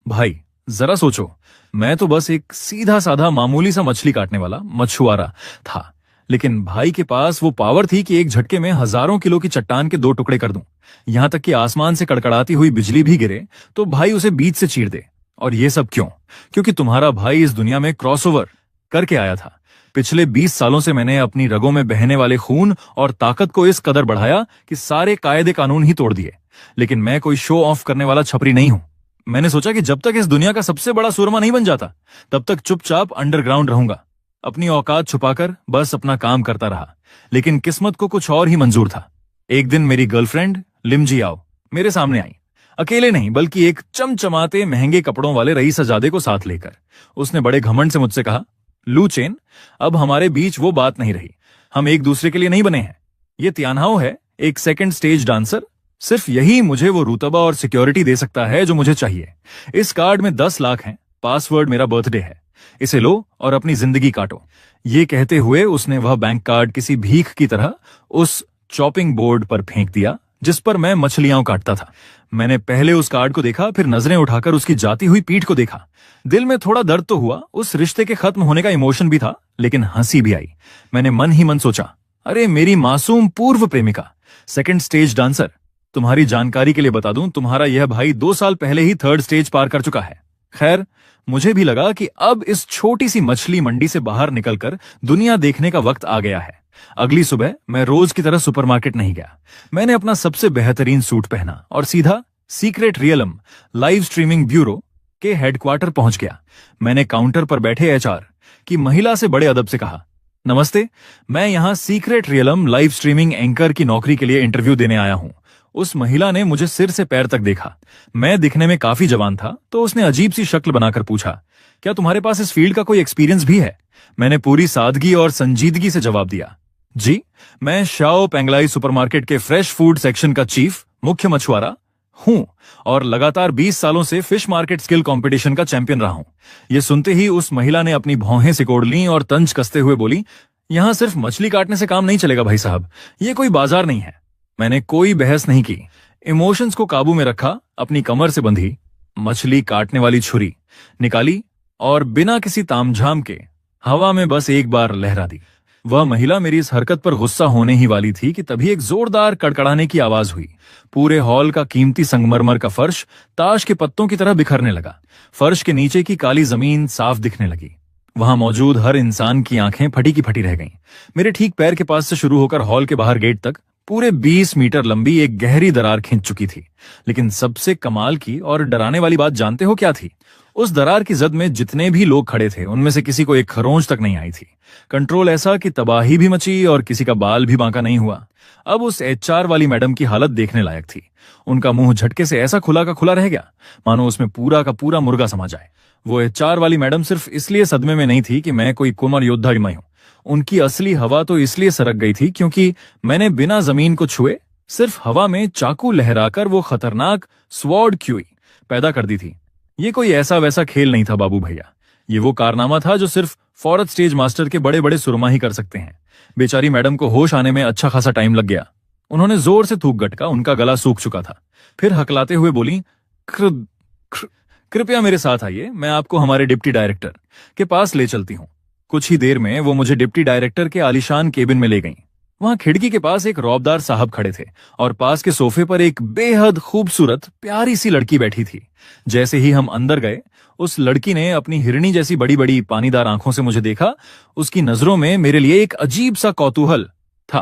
भाई जरा सोचो, मैं तो बस एक सीधा साधा मामूली सा मछली काटने वाला मछुआरा था, लेकिन भाई के पास वो पावर थी कि एक झटके में हजारों किलो की चट्टान के दो टुकड़े कर दूं। यहां तक कि आसमान से कड़कड़ाती हुई बिजली भी गिरे तो भाई उसे बीच से चीर दे। और ये सब क्यों? क्योंकि तुम्हारा भाई इस दुनिया में क्रॉसओवर करके आया था। पिछले 20 सालों से मैंने अपनी रगों में बहने वाले खून और ताकत को इस कदर बढ़ाया कि सारे कायदे कानून ही तोड़ दिए। लेकिन मैं कोई शो ऑफ करने वाला छपरी नहीं हूं। मैंने सोचा कि जब तक इस दुनिया का सबसे बड़ा सूरमा नहीं बन जाता, तब तक चुपचाप अंडरग्राउंड रहूंगा। अपनी औकात छुपाकर बस अपना काम करता रहा। लेकिन किस्मत को कुछ और ही मंजूर था। एक दिन मेरी गर्लफ्रेंड लिमजी आओ मेरे सामने आई। अकेले नहीं, बल्कि एक चमचमाते महंगे कपड़ों वाले रईसजादे को साथ लेकर। उसने बड़े घमंड से मुझसे कहा, लू चेन, अब हमारे बीच वो बात नहीं रही। हम एक दूसरे के लिए नहीं बने हैं। ये तियानहाओ है, एक सेकंड स्टेज डांसर। सिर्फ यही मुझे वो रुतबा और सिक्योरिटी दे सकता है जो मुझे चाहिए। इस कार्ड में 10 लाख हैं। पासवर्ड मेरा बर्थडे है। इसे लो और अपनी जिंदगी काटो। ये कहते हुए उसने वह बैंक कार्ड किसी भीख की तरह उस चॉपिंग बोर्ड पर फेंक दिया जिस पर मैं मछलियां काटता था। मैंने पहले उस कार्ड को देखा, फिर नजरें उठाकर उसकी जाती हुई पीठ को देखा। दिल में थोड़ा दर्द तो हुआ, उस रिश्ते के खत्म होने का इमोशन भी था, लेकिन हंसी भी आई। मैंने मन ही मन सोचा, अरे मेरी मासूम पूर्व प्रेमिका, सेकंड स्टेज डांसर। तुम्हारी जानकारी के लिए बता दूं, तुम्हारा यह भाई 2 साल पहले ही थर्ड स्टेज पार कर चुका है। खैर, मुझे भी लगा कि अब इस छोटी सी मछली मंडी से बाहर निकलकर दुनिया देखने का वक्त आ गया है। अगली सुबह मैं रोज की तरह सुपरमार्केट नहीं गया। मैंने अपना सबसे बेहतरीन सूट पहना और सीधा secret realm live streaming bureau के हेडक्वार्टर पहुंच गया। मैंने काउंटर पर बैठे एचआर की महिला से बड़े अदब से कहा, नमस्ते, मैं यहां secret realm live streaming anchor की नौकरी के लिए इंटरव्यू देने आया हूं। उस महिला ने मुझे सिर से पैर तक देखा। मैं दिखने में काफी जवान था, तो उसने अजीब सी शक्ल बनाकर पूछा, क्या तुम्हारे पास इस फील्ड का कोई एक्सपीरियंस भी है? मैंने पूरी सादगी और संजीदगी से जवाब दिया, जी, मैं शाओ पेंगलाई सुपरमार्केट के फ्रेश फूड सेक्शन का चीफ मुख्य मछुआरा हूं और लगातार 20 सालों से फिश मार्केट स्किल कंपटीशन का चैंपियन रहा हूं। यह सुनते ही उस महिला ने अपनी भौहें सिकोड़ लीं और तंज कसते हुए बोली, यहां सिर्फ मछली काटने से काम नहीं चलेगा भाई साहब, ये कोई बाजार नहीं है। मैंने कोई बहस नहीं की, इमोशंस को काबू में रखा, अपनी कमर से बंधी मछली काटने वाली छुरी निकाली और बिना किसी तामझाम के हवा में बस एक बार लहरा दी। वह महिला मेरी इस हरकत पर गुस्सा होने ही वाली थी कि तभी एक जोरदार कड़कड़ाने की आवाज हुई। पूरे हॉल का कीमती संगमरमर का फर्श ताश के पत्तों की तरह बिखरने लगा। फर्श के नीचे की काली जमीन साफ दिखने लगी। वहां मौजूद हर इंसान की आंखें फटी की फटी रह गईं। मेरे ठीक पैर के पास से शुरू होकर हॉल के बाहर गेट तक पूरे 20 मीटर लंबी एक गहरी दरार खींच चुकी थी। लेकिन सबसे कमाल की और डराने वाली बात जानते हो क्या थी? उस दरार की जद में जितने भी लोग खड़े थे, उनमें से किसी को एक खरोंच तक नहीं आई थी। कंट्रोल ऐसा कि तबाही भी मची और किसी का बाल भी बांका नहीं हुआ। अब उस एचआर वाली मैडम की हालत देखने लायक थी। उनका मुंह झटके से ऐसा खुला का खुला रह गया मानो उसमें पूरा का पूरा मुर्गा समा जाए। वो एचआर वाली मैडम सिर्फ इसलिए सदमे में नहीं थी कि मैं कोई कुमार योद्धा मैं हूं। उनकी असली हवा तो इसलिए सरक गई थी क्योंकि मैंने बिना जमीन को छुए सिर्फ हवा में चाकू लहराकर वो खतरनाक स्वॉर्ड क्यूई पैदा कर दी थी। ये कोई ऐसा वैसा खेल नहीं था बाबू भैया, ये वो कारनामा था जो सिर्फ फौरत स्टेज मास्टर के बड़े बड़े सुरमा ही कर सकते हैं। बेचारी मैडम को होश आने में अच्छा खासा टाइम लग गया। उन्होंने जोर से थूक गटका, उनका गला सूख चुका था। फिर हकलाते हुए बोली, कृपया मेरे साथ आइए, मैं आपको हमारे डिप्टी डायरेक्टर के पास ले चलती हूँ। कुछ ही देर में वो मुझे डिप्टी डायरेक्टर के आलीशान केबिन में ले गईं। वहां खिड़की के पास एक रौबदार साहब खड़े थे और पास के सोफे पर एक बेहद खूबसूरत प्यारी सी लड़की बैठी थी। जैसे ही हम अंदर गए, उस लड़की ने अपनी हिरनी जैसी बड़ी बड़ी पानीदार आंखों से मुझे देखा। उसकी नजरों में मेरे लिए एक अजीब सा कौतूहल था।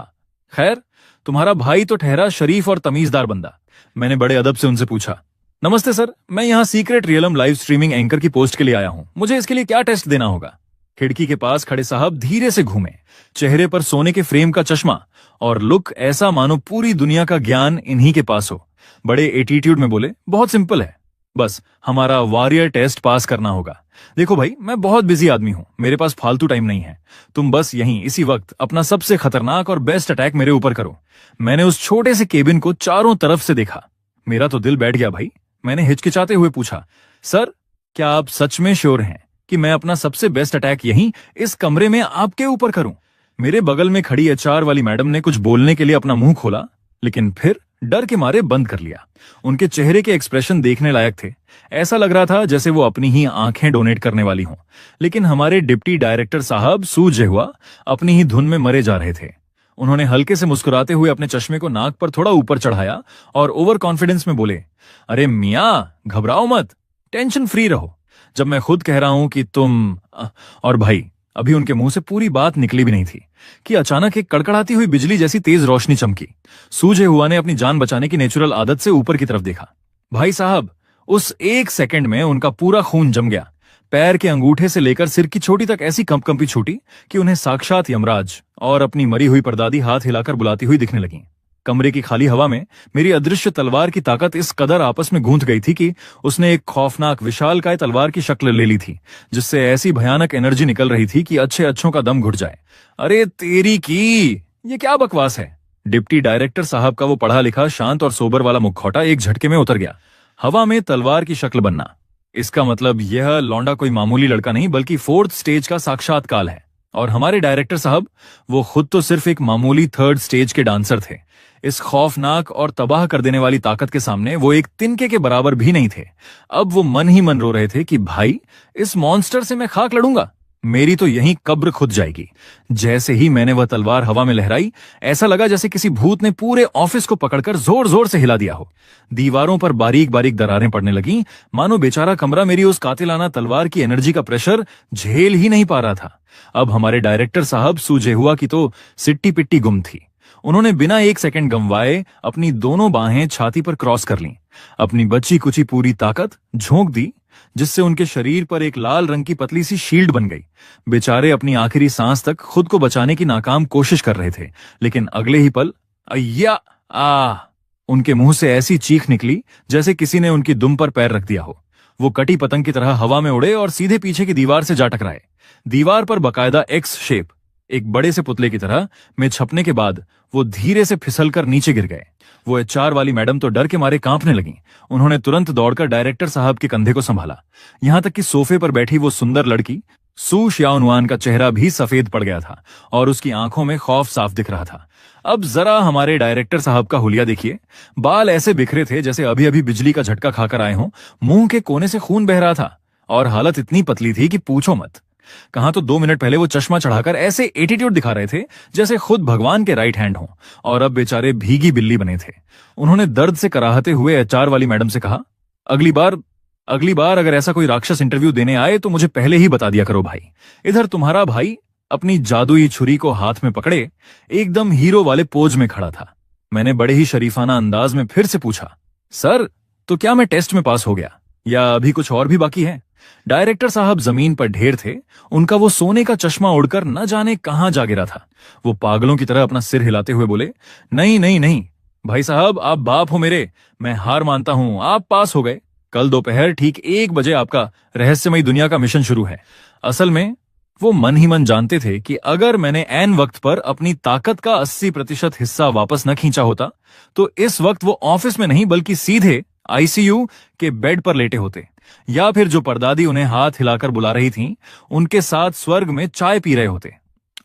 खैर, तुम्हारा भाई तो ठहरा शरीफ और तमीजदार बंदा। मैंने बड़े अदब से उनसे पूछा, नमस्ते सर, मैं यहाँ secret realm live streaming anchor की पोस्ट के लिए आया हूँ, मुझे इसके लिए क्या टेस्ट देना होगा? खिड़की के पास खड़े साहब धीरे से घूमे, चेहरे पर सोने के फ्रेम का चश्मा और लुक ऐसा मानो पूरी दुनिया का ज्ञान इन्हीं के पास हो। बड़े एटीट्यूड में बोले, बहुत सिंपल है, बस हमारा वॉरियर टेस्ट पास करना होगा। देखो भाई, मैं बहुत बिजी आदमी हूं, मेरे पास फालतू टाइम नहीं है। तुम बस यहीं इसी वक्त अपना सबसे खतरनाक और बेस्ट अटैक मेरे ऊपर करो। मैंने उस छोटे से केबिन को चारों तरफ से देखा। मेरा तो दिल बैठ गया भाई। मैंने हिचकिचाते हुए पूछा, सर, क्या आप सच में श्योर हैं कि मैं अपना सबसे बेस्ट अटैक यहीं इस कमरे में आपके ऊपर करूं? मेरे बगल में खड़ी एचआर वाली मैडम ने कुछ बोलने के लिए अपना मुंह खोला, लेकिन फिर डर के मारे बंद कर लिया। उनके चेहरे के एक्सप्रेशन देखने लायक थे। ऐसा लग रहा था जैसे वो अपनी ही आंखें डोनेट करने वाली हों। लेकिन हमारे डिप्टी डायरेक्टर साहब सूझे हुआ अपनी ही धुन में मरे जा रहे थे। उन्होंने हल्के से मुस्कुराते हुए अपने चश्मे को नाक पर थोड़ा ऊपर चढ़ाया और ओवर कॉन्फिडेंस में बोले, अरे मियाँ, घबराओ मत, टेंशन फ्री रहो। जब मैं खुद कह रहा हूं कि तुम और भाई अभी उनके मुंह से पूरी बात निकली भी नहीं थी कि अचानक एक कड़कड़ाती हुई बिजली जैसी तेज रोशनी चमकी। सूझे हुआ ने अपनी जान बचाने की नेचुरल आदत से ऊपर की तरफ देखा। भाई साहब, उस एक सेकंड में उनका पूरा खून जम गया। पैर के अंगूठे से लेकर सिर की चोटी तक ऐसी कंपकंपी छूटी कि उन्हें साक्षात यमराज और अपनी मरी हुई परदादी हाथ हिलाकर बुलाती हुई दिखने लगी। कमरे की खाली हवा में मेरी अदृश्य तलवार की ताकत इस कदर आपस में गूंथ गई थी कि उसने एक खौफनाक विशालकाय तलवार की शक्ल ले ली थी, जिससे ऐसी भयानक एनर्जी निकल रही थी कि अच्छे अच्छों का दम घुट जाए। अरे तेरी की, ये क्या बकवास है? डिप्टी डायरेक्टर साहब का वो पढ़ा लिखा, शांत और सोबर वाला मुखौटा एक झटके में उतर गया। हवा में तलवार की शक्ल बनना, इसका मतलब यह लौंडा कोई मामूली लड़का नहीं बल्कि 4th स्टेज का साक्षात्कार है। और हमारे डायरेक्टर साहब, वो खुद तो सिर्फ एक मामूली 3rd स्टेज के डांसर थे। इस खौफनाक और तबाह कर देने वाली ताकत के सामने वो एक तिनके के बराबर भी नहीं थे। अब वो मन ही मन रो रहे थे कि भाई, इस मॉन्स्टर से मैं खाक लड़ूंगा, मेरी तो यहीं कब्र खुद जाएगी। जैसे ही मैंने वह तलवार हवा में लहराई, ऐसा लगा जैसे किसी भूत ने पूरे ऑफिस को पकड़कर जोर जोर से हिला दिया हो। दीवारों पर बारीक बारीक दरारें पड़ने लगीं, मानो बेचारा कमरा मेरी उस कातिलाना तलवार की एनर्जी का प्रेशर झेल ही नहीं पा रहा था। अब हमारे डायरेक्टर साहब सूझे हुआ की तो सिट्टी पिट्टी गुम थी। उन्होंने बिना एक सेकंड गंवाए अपनी दोनों बाहें छाती पर क्रॉस कर लीं, अपनी बची कुची पूरी ताकत झोंक दी, जिससे उनके शरीर पर एक लाल रंग की पतली सी शील्ड बन गई। बेचारे अपनी आखिरी सांस तक खुद को बचाने की नाकाम कोशिश कर रहे थे, लेकिन अगले ही पल अय्या आ उनके मुंह से ऐसी चीख निकली जैसे किसी ने उनकी दुम पर पैर रख दिया हो। वो कटी पतंग की तरह हवा में उड़े और सीधे पीछे की दीवार से जा टकराए। दीवार पर बकायदा एक्स शेप, एक बड़े से पुतले की तरह में छपने के बाद वो धीरे से फिसलकर नीचे गिर गए। वो एचआर वाली मैडम तो डर के मारे कांपने लगीं। उन्होंने तुरंत दौड़कर डायरेक्टर साहब के कंधे को संभाला। यहां तक कि सोफे पर बैठी वो सुंदर लड़की सू श्याओनुआन का चेहरा भी सफेद पड़ गया था और उसकी आंखों में खौफ साफ दिख रहा था। अब जरा हमारे डायरेक्टर साहब का हुलिया देखिए। बाल ऐसे बिखरे थे जैसे अभी अभी बिजली का झटका खाकर आए हों। मुंह के कोने से खून बह रहा था और हालत इतनी पतली थी कि पूछो मत। कहां तो 2 मिनट पहले वो चश्मा चढ़ाकर ऐसे एटीट्यूड दिखा रहे थे जैसे खुद भगवान के राइट हैंड हों, और अब बेचारे भीगी बिल्ली बने थे। उन्होंने दर्द से कराहते हुए एचआर वाली मैडम से कहा, अगली बार अगर ऐसा कोई राक्षस इंटरव्यू देने आए तो मुझे पहले ही बता दिया करो भाई। इधर तुम्हारा भाई अपनी जादुई छुरी को हाथ में पकड़े एकदम हीरो वाले पोज में खड़ा था। मैंने बड़े ही शरीफाना अंदाज में फिर से पूछा, सर, तो क्या मैं टेस्ट में पास हो गया या अभी कुछ और भी बाकी है? डायरेक्टर साहब जमीन पर ढेर थे। उनका वो सोने का चश्मा उड़कर न जाने कहां जा गिरा था। वो पागलों की तरह अपना सिर हिलाते हुए बोले, नहीं नहीं नहीं भाई साहब, आप बाप हो मेरे, मैं हार मानता हूं, आप पास हो गए। कल दोपहर ठीक 1 बजे आपका रहस्यमयी दुनिया का मिशन शुरू है। असल में वो मन ही मन जानते थे कि अगर मैंने ऐन वक्त पर अपनी ताकत का 80% हिस्सा वापस न खींचा होता तो इस वक्त वो ऑफिस में नहीं बल्कि सीधे आईसीयू के बेड पर लेटे होते, या फिर जो परदादी उन्हें हाथ हिलाकर बुला रही थीं, उनके साथ स्वर्ग में चाय पी रहे होते।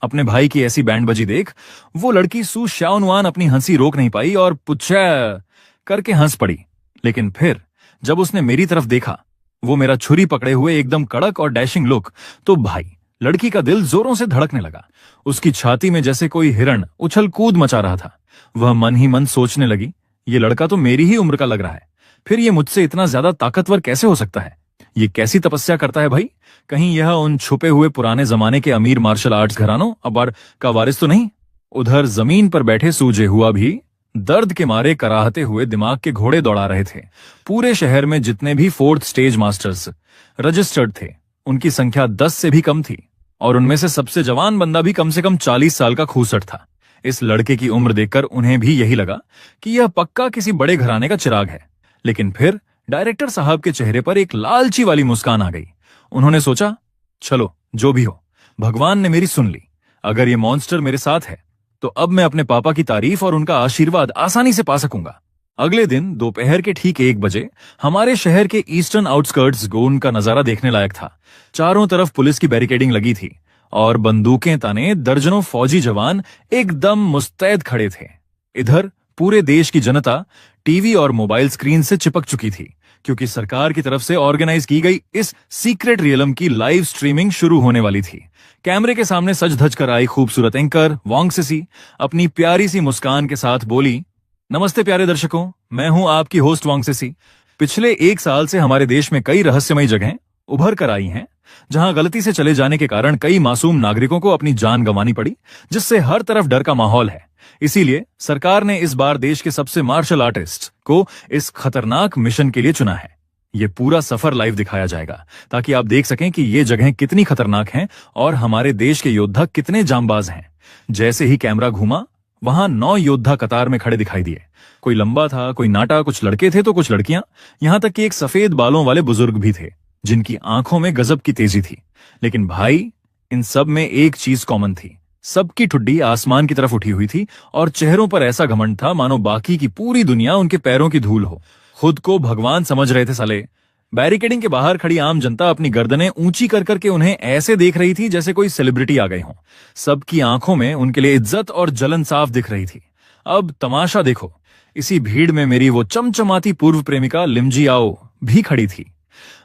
अपने भाई की ऐसी बैंडबाजी देख वो लड़की सू श्याओनुआन अपनी हंसी रोक नहीं पाई और पुच्छा करके हंस पड़ी। लेकिन फिर जब उसने मेरी तरफ देखा, वो मेरा छुरी पकड़े हुए एकदम कड़क और डैशिंग लुक, तो भाई लड़की का दिल जोरों से धड़कने लगा। उसकी छाती में जैसे कोई हिरण उछल कूद मचा रहा था। वह मन ही मन सोचने लगी, ये लड़का तो मेरी ही उम्र का लग रहा है, फिर ये मुझसे इतना ज्यादा ताकतवर कैसे हो सकता है? ये कैसी तपस्या करता है भाई? कहीं यह उन छुपे हुए पुराने जमाने के अमीर मार्शल आर्ट्स घरानों अबार का वारिस तो नहीं? उधर जमीन पर बैठे सूझे हुआ भी दर्द के मारे कराहते हुए दिमाग के घोड़े दौड़ा रहे थे। पूरे शहर में जितने भी 4th स्टेज मास्टर्स रजिस्टर्ड थे, उनकी संख्या 10 से भी कम थी, और उनमें से सबसे जवान बंदा भी कम से कम 40 साल का खूसट था। इस लड़के की उम्र देखकर उन्हें भी यही लगा कि यह पक्का किसी बड़े घराने का चिराग है। लेकिन फिर डायरेक्टर साहब के चेहरे पर एक लालची वाली मुस्कान आ गई। उन्होंने सोचा, चलो जो भी हो, भगवान ने मेरी सुन ली। अगर ये मॉन्स्टर मेरे साथ है तो अब मैं अपने पापा की तारीफ और उनका आशीर्वाद आसानी से पा सकूंगा। अगले दिन दोपहर के ठीक 1 बजे हमारे शहर के ईस्टर्न आउटस्कर्ट्स गोन का नजारा देखने लायक था। चारों तरफ पुलिस की बैरिकेडिंग लगी थी और बंदूकें ताने दर्जनों फौजी जवान एकदम मुस्तैद खड़े थे। इधर पूरे देश की जनता टीवी और मोबाइल स्क्रीन से चिपक चुकी थी, क्योंकि सरकार की तरफ से ऑर्गेनाइज की गई इस सीक्रेट रियलम की लाइव स्ट्रीमिंग शुरू होने वाली थी। कैमरे के सामने सज धज कर आई खूबसूरत एंकर वांगसीसी अपनी प्यारी सी मुस्कान के साथ बोली, नमस्ते प्यारे दर्शकों, मैं हूं आपकी होस्ट वांगसीसी। पिछले 1 साल से हमारे देश में कई रहस्यमयी जगहें उभर कर आई हैं, जहां गलती से चले जाने के कारण कई मासूम नागरिकों को अपनी जान गंवानी पड़ी, जिससे हर तरफ डर का माहौल है। इसीलिए सरकार ने इस बार देश के सबसे मार्शल आर्टिस्ट को इस खतरनाक मिशन के लिए चुना है। ये पूरा सफर लाइव दिखाया जाएगा, ताकि आप देख सकें कि ये जगहें कितनी खतरनाक हैं और हमारे देश के योद्धा कितने जांबाज हैं। जैसे ही कैमरा घूमा, वहां 9 योद्धा कतार में खड़े दिखाई दिए। कोई लंबा था, कोई नाटा, कुछ लड़के थे तो कुछ लड़कियां, यहां तक कि एक सफेद बालों वाले बुजुर्ग भी थे, जिनकी आंखों में गजब की तेजी थी। लेकिन भाई, इन सब में एक चीज कॉमन थी। सबकी ठुड्डी आसमान की तरफ उठी हुई थी और चेहरों पर ऐसा घमंड था मानो बाकी की पूरी दुनिया उनके पैरों की धूल हो। खुद को भगवान समझ रहे थे साले। बैरिकेडिंग के बाहर खड़ी आम जनता अपनी गर्दनें ऊंची कर करके उन्हें ऐसे देख रही थी जैसे कोई सेलिब्रिटी आ गए हों। सबकी आंखों में उनके लिए इज्जत और जलन साफ दिख रही थी। अब तमाशा देखो, इसी भीड़ में मेरी वो चमचमाती पूर्व प्रेमिका लिमजियाओ भी खड़ी थी।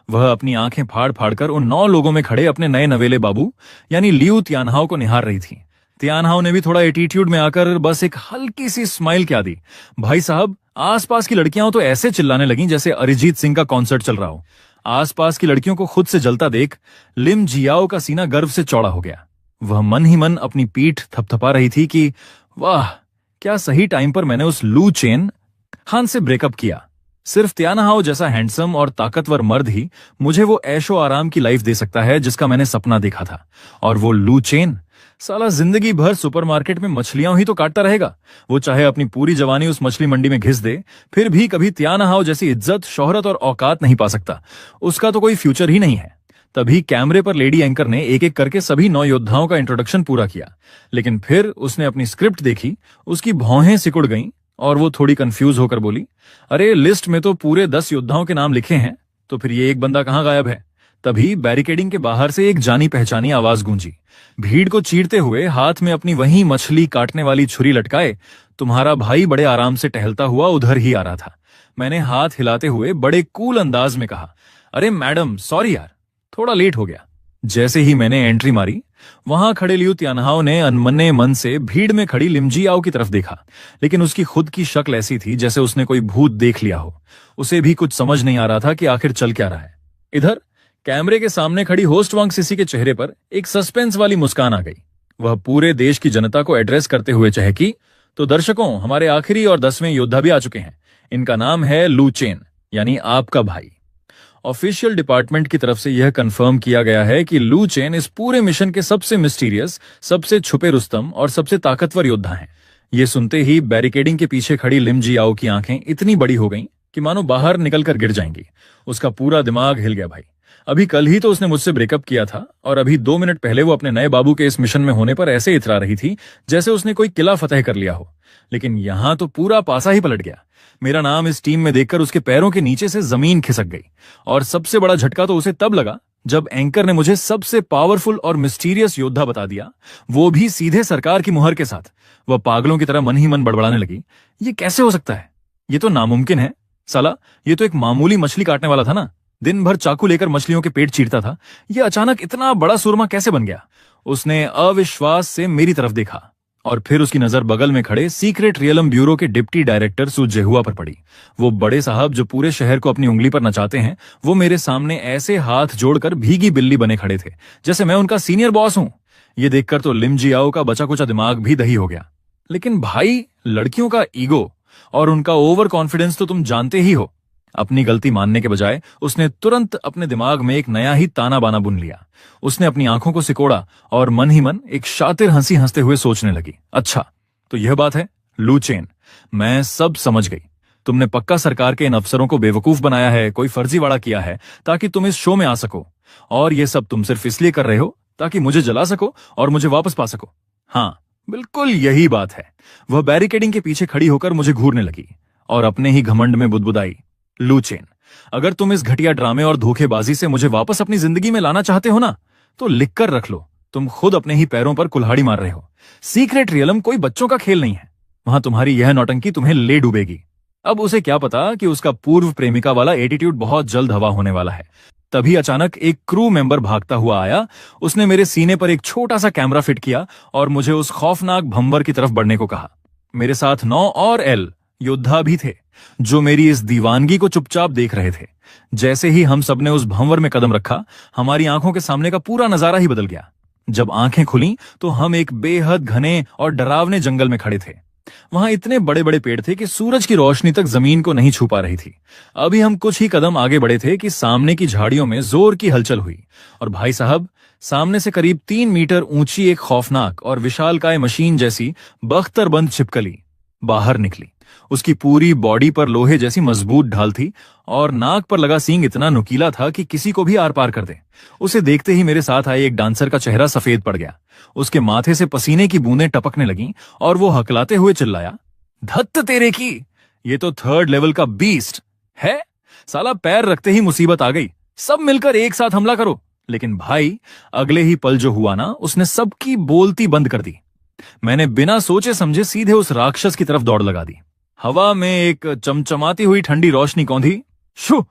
वह अपनी आंखें फाड़ फाड़ कर उन 9 लोगों में खड़े अपने नए नवेले बाबू यानी लियू तियानहाओ को निहार रही थी। तियानहाओ ने भी थोड़ा एटीट्यूड में आकर बस एक हल्की सी स्माइल क्या दी। भाई साहब, आसपास की लड़कियां तो ऐसे चिल्लाने लगीं जैसे अरिजीत सिंह का कॉन्सर्ट चल रहा हो। आसपास की लड़कियों को खुद से जलता देख लिम जियाओ का सीना गर्व से चौड़ा हो गया। वह मन ही मन अपनी पीठ थपथपा रही थी कि वाह, क्या सही टाइम पर मैंने उस लू चेन खान से ब्रेकअप किया। सिर्फ तियानहाओ जैसा हैंडसम और ताकतवर मर्द ही मुझे वो ऐशो आराम की लाइफ दे सकता है जिसका मैंने सपना देखा था। और वो लू चेन साला जिंदगी भर सुपरमार्केट में मछलियां ही तो काटता रहेगा। वो चाहे अपनी पूरी जवानी उस मछली मंडी में घिस दे, फिर भी कभी तियानहाओ जैसी इज्जत, शोहरत और औकात नहीं पा सकता। उसका तो कोई फ्यूचर ही नहीं है। तभी कैमरे पर लेडी एंकर ने एक एक करके सभी 9 योद्धाओं का इंट्रोडक्शन पूरा किया। लेकिन फिर उसने अपनी स्क्रिप्ट देखी, उसकी भौहें सिकुड़ गईं और वो थोड़ी कंफ्यूज होकर बोली, अरे लिस्ट में तो पूरे 10 योद्धाओं के नाम लिखे हैं, तो फिर ये एक बंदा कहां गायब है। तभी बैरिकेडिंग के बाहर से एक जानी पहचानी आवाज गूंजी। भीड़ को चीरते हुए, हाथ में अपनी वही मछली काटने वाली छुरी लटकाए, तुम्हारा भाई बड़े आराम से टहलता हुआ उधर ही आ रहा था। मैंने हाथ हिलाते हुए बड़े कूल अंदाज में कहा, अरे मैडम सॉरी यार, थोड़ा लेट हो गया। जैसे ही मैंने एंट्री मारी, वहां खड़े लियू तियानहाओ ने अनमने मन से भीड़ में खड़ी लिमजियाओ की तरफ देखा। लेकिन उसकी खुद की शक्ल ऐसी थी जैसे उसने कोई भूत देख लिया हो। उसे भी कुछ समझ नहीं आ रहा था कि आखिर चल क्या रहा है। इधर कैमरे के सामने खड़ी होस्ट वांगसीसी के चेहरे पर एक सस्पेंस वाली मुस्कान आ गई। वह पूरे देश की जनता को एड्रेस करते हुए चहकी, तो दर्शकों, हमारे आखिरी और 10वें योद्धा भी आ चुके हैं। इनका नाम है लू चेन, यानी आपका भाई। ऑफिशियल डिपार्टमेंट की तरफ से यह कंफर्म किया गया है कि लू चेन इस पूरे मिशन के सबसे मिस्टीरियस, सबसे छुपे रुस्तम और सबसे ताकतवर योद्धा हैं। ये सुनते ही बैरिकेडिंग के पीछे खड़ी लिमजियाओ की आंखें इतनी बड़ी हो गईं कि मानो बाहर निकलकर गिर जाएंगी। उसका पूरा दिमाग हिल गया। भाई, अभी कल ही तो उसने मुझसे ब्रेकअप किया था और अभी 2 मिनट पहले वो अपने नए बाबू के इस मिशन में होने पर ऐसे इतरा रही थी जैसे उसने कोई किला फतेह कर लिया हो। लेकिन यहां तो पूरा पासा ही पलट गया। मेरा नाम इस टीम में देखकर उसके पैरों के नीचे से जमीन खिसक गई। और सबसे बड़ा झटका तो उसे तब लगा जब एंकर ने मुझे सबसे पावरफुल और मिस्टीरियस योद्धा बता दिया, वो भी सीधे सरकार की मुहर के साथ। वह पागलों की तरह मन ही मन बड़बड़ाने लगी, ये कैसे हो सकता है? ये तो नामुमकिन है। साला, ये तो एक मामूली मछली काटने वाला था ना, दिन भर चाकू लेकर मछलियों के पेट चीरता था। ये अचानक इतना बड़ा सुरमा कैसे बन गया? उसने अविश्वास से मेरी तरफ देखा और फिर उसकी नजर बगल में खड़े सीक्रेट रियलम ब्यूरो के डिप्टी डायरेक्टर सू जेहुआ पर पड़ी। वो बड़े साहब जो पूरे शहर को अपनी उंगली पर नचाते हैं, वो मेरे सामने ऐसे हाथ जोड़कर भीगी बिल्ली बने खड़े थे जैसे मैं उनका सीनियर बॉस हूं। ये देखकर तो लिमजियाओ का बचा कुचा दिमाग भी दही हो गया। लेकिन भाई, लड़कियों का ईगो और उनका ओवर कॉन्फिडेंस तो तुम जानते ही हो। अपनी गलती मानने के बजाय उसने तुरंत अपने दिमाग में एक नया ही ताना बाना बुन लिया। उसने अपनी आंखों को सिकोड़ा और मन ही मन एक शातिर हंसी हंसते हुए सोचने लगी, अच्छा तो यह बात है लू चेन, मैं सब समझ गई। तुमने पक्का सरकार के इन अफसरों को बेवकूफ बनाया है, कोई फर्जीवाड़ा किया है ताकि तुम इस शो में आ सको। और ये सब तुम सिर्फ इसलिए कर रहे हो ताकि मुझे जला सको और मुझे वापस पा सको। हाँ, बिल्कुल यही बात है। वह बैरिकेडिंग के पीछे खड़ी होकर मुझे घूरने लगी और अपने ही घमंड में बुदबुदाई, लू चेन, अगर तुम इस घटिया ड्रामे और धोखेबाजी से मुझे वापस अपनी जिंदगी में लाना चाहते हो ना, तो लिख कर रख लो, तुम खुद अपने ही पैरों पर कुल्हाड़ी मार रहे हो। सीक्रेट रियलम कोई बच्चों का खेल नहीं है। वहां तुम्हारी यह नौटंकी तुम्हें ले डूबेगी। अब उसे क्या पता कि उसका पूर्व प्रेमिका वाला एटीट्यूड बहुत जल्द हवा होने वाला है। तभी अचानक एक क्रू मेंबर भागता हुआ आया। उसने मेरे सीने पर एक छोटा सा कैमरा फिट किया और मुझे उस खौफनाक भंवर की तरफ बढ़ने को कहा। मेरे साथ 9 और एल योद्धा भी थे, जो मेरी इस दीवानगी को चुपचाप देख रहे थे। जैसे ही हम सबने उस भंवर में कदम रखा, हमारी आंखों के सामने का पूरा नजारा ही बदल गया। जब आंखें खुली तो हम एक बेहद घने और डरावने जंगल में खड़े थे। वहां इतने बड़े बड़े पेड़ थे कि सूरज की रोशनी तक जमीन को नहीं छू पा रही थी। अभी हम कुछ ही कदम आगे बढ़े थे कि सामने की झाड़ियों में जोर की हलचल हुई और भाई साहब, सामने से करीब 3 मीटर ऊंची एक खौफनाक और विशालकाय मशीन जैसी बख्तरबंद छिपकली बाहर निकली। उसकी पूरी बॉडी पर लोहे जैसी मजबूत ढाल थी और नाक पर लगा सींग इतना नुकीला था कि किसी को भी आर पार कर दे। उसे देखते ही मेरे साथ आए एक डांसर का चेहरा सफेद पड़ गया। उसके माथे से पसीने की बूंदें टपकने लगीं और वो हकलाते हुए चिल्लाया, धत्त तेरे की, ये तो 3rd लेवल का बीस्ट है। साला पैर रखते ही मुसीबत आ गई। सब मिलकर एक साथ हमला करो। लेकिन भाई, अगले ही पल जो हुआ ना, उसने सबकी बोलती बंद कर दी। मैंने बिना सोचे समझे सीधे उस राक्षस की तरफ दौड़ लगा दी। हवा में एक चमचमाती हुई ठंडी रोशनी कौंधी। शू,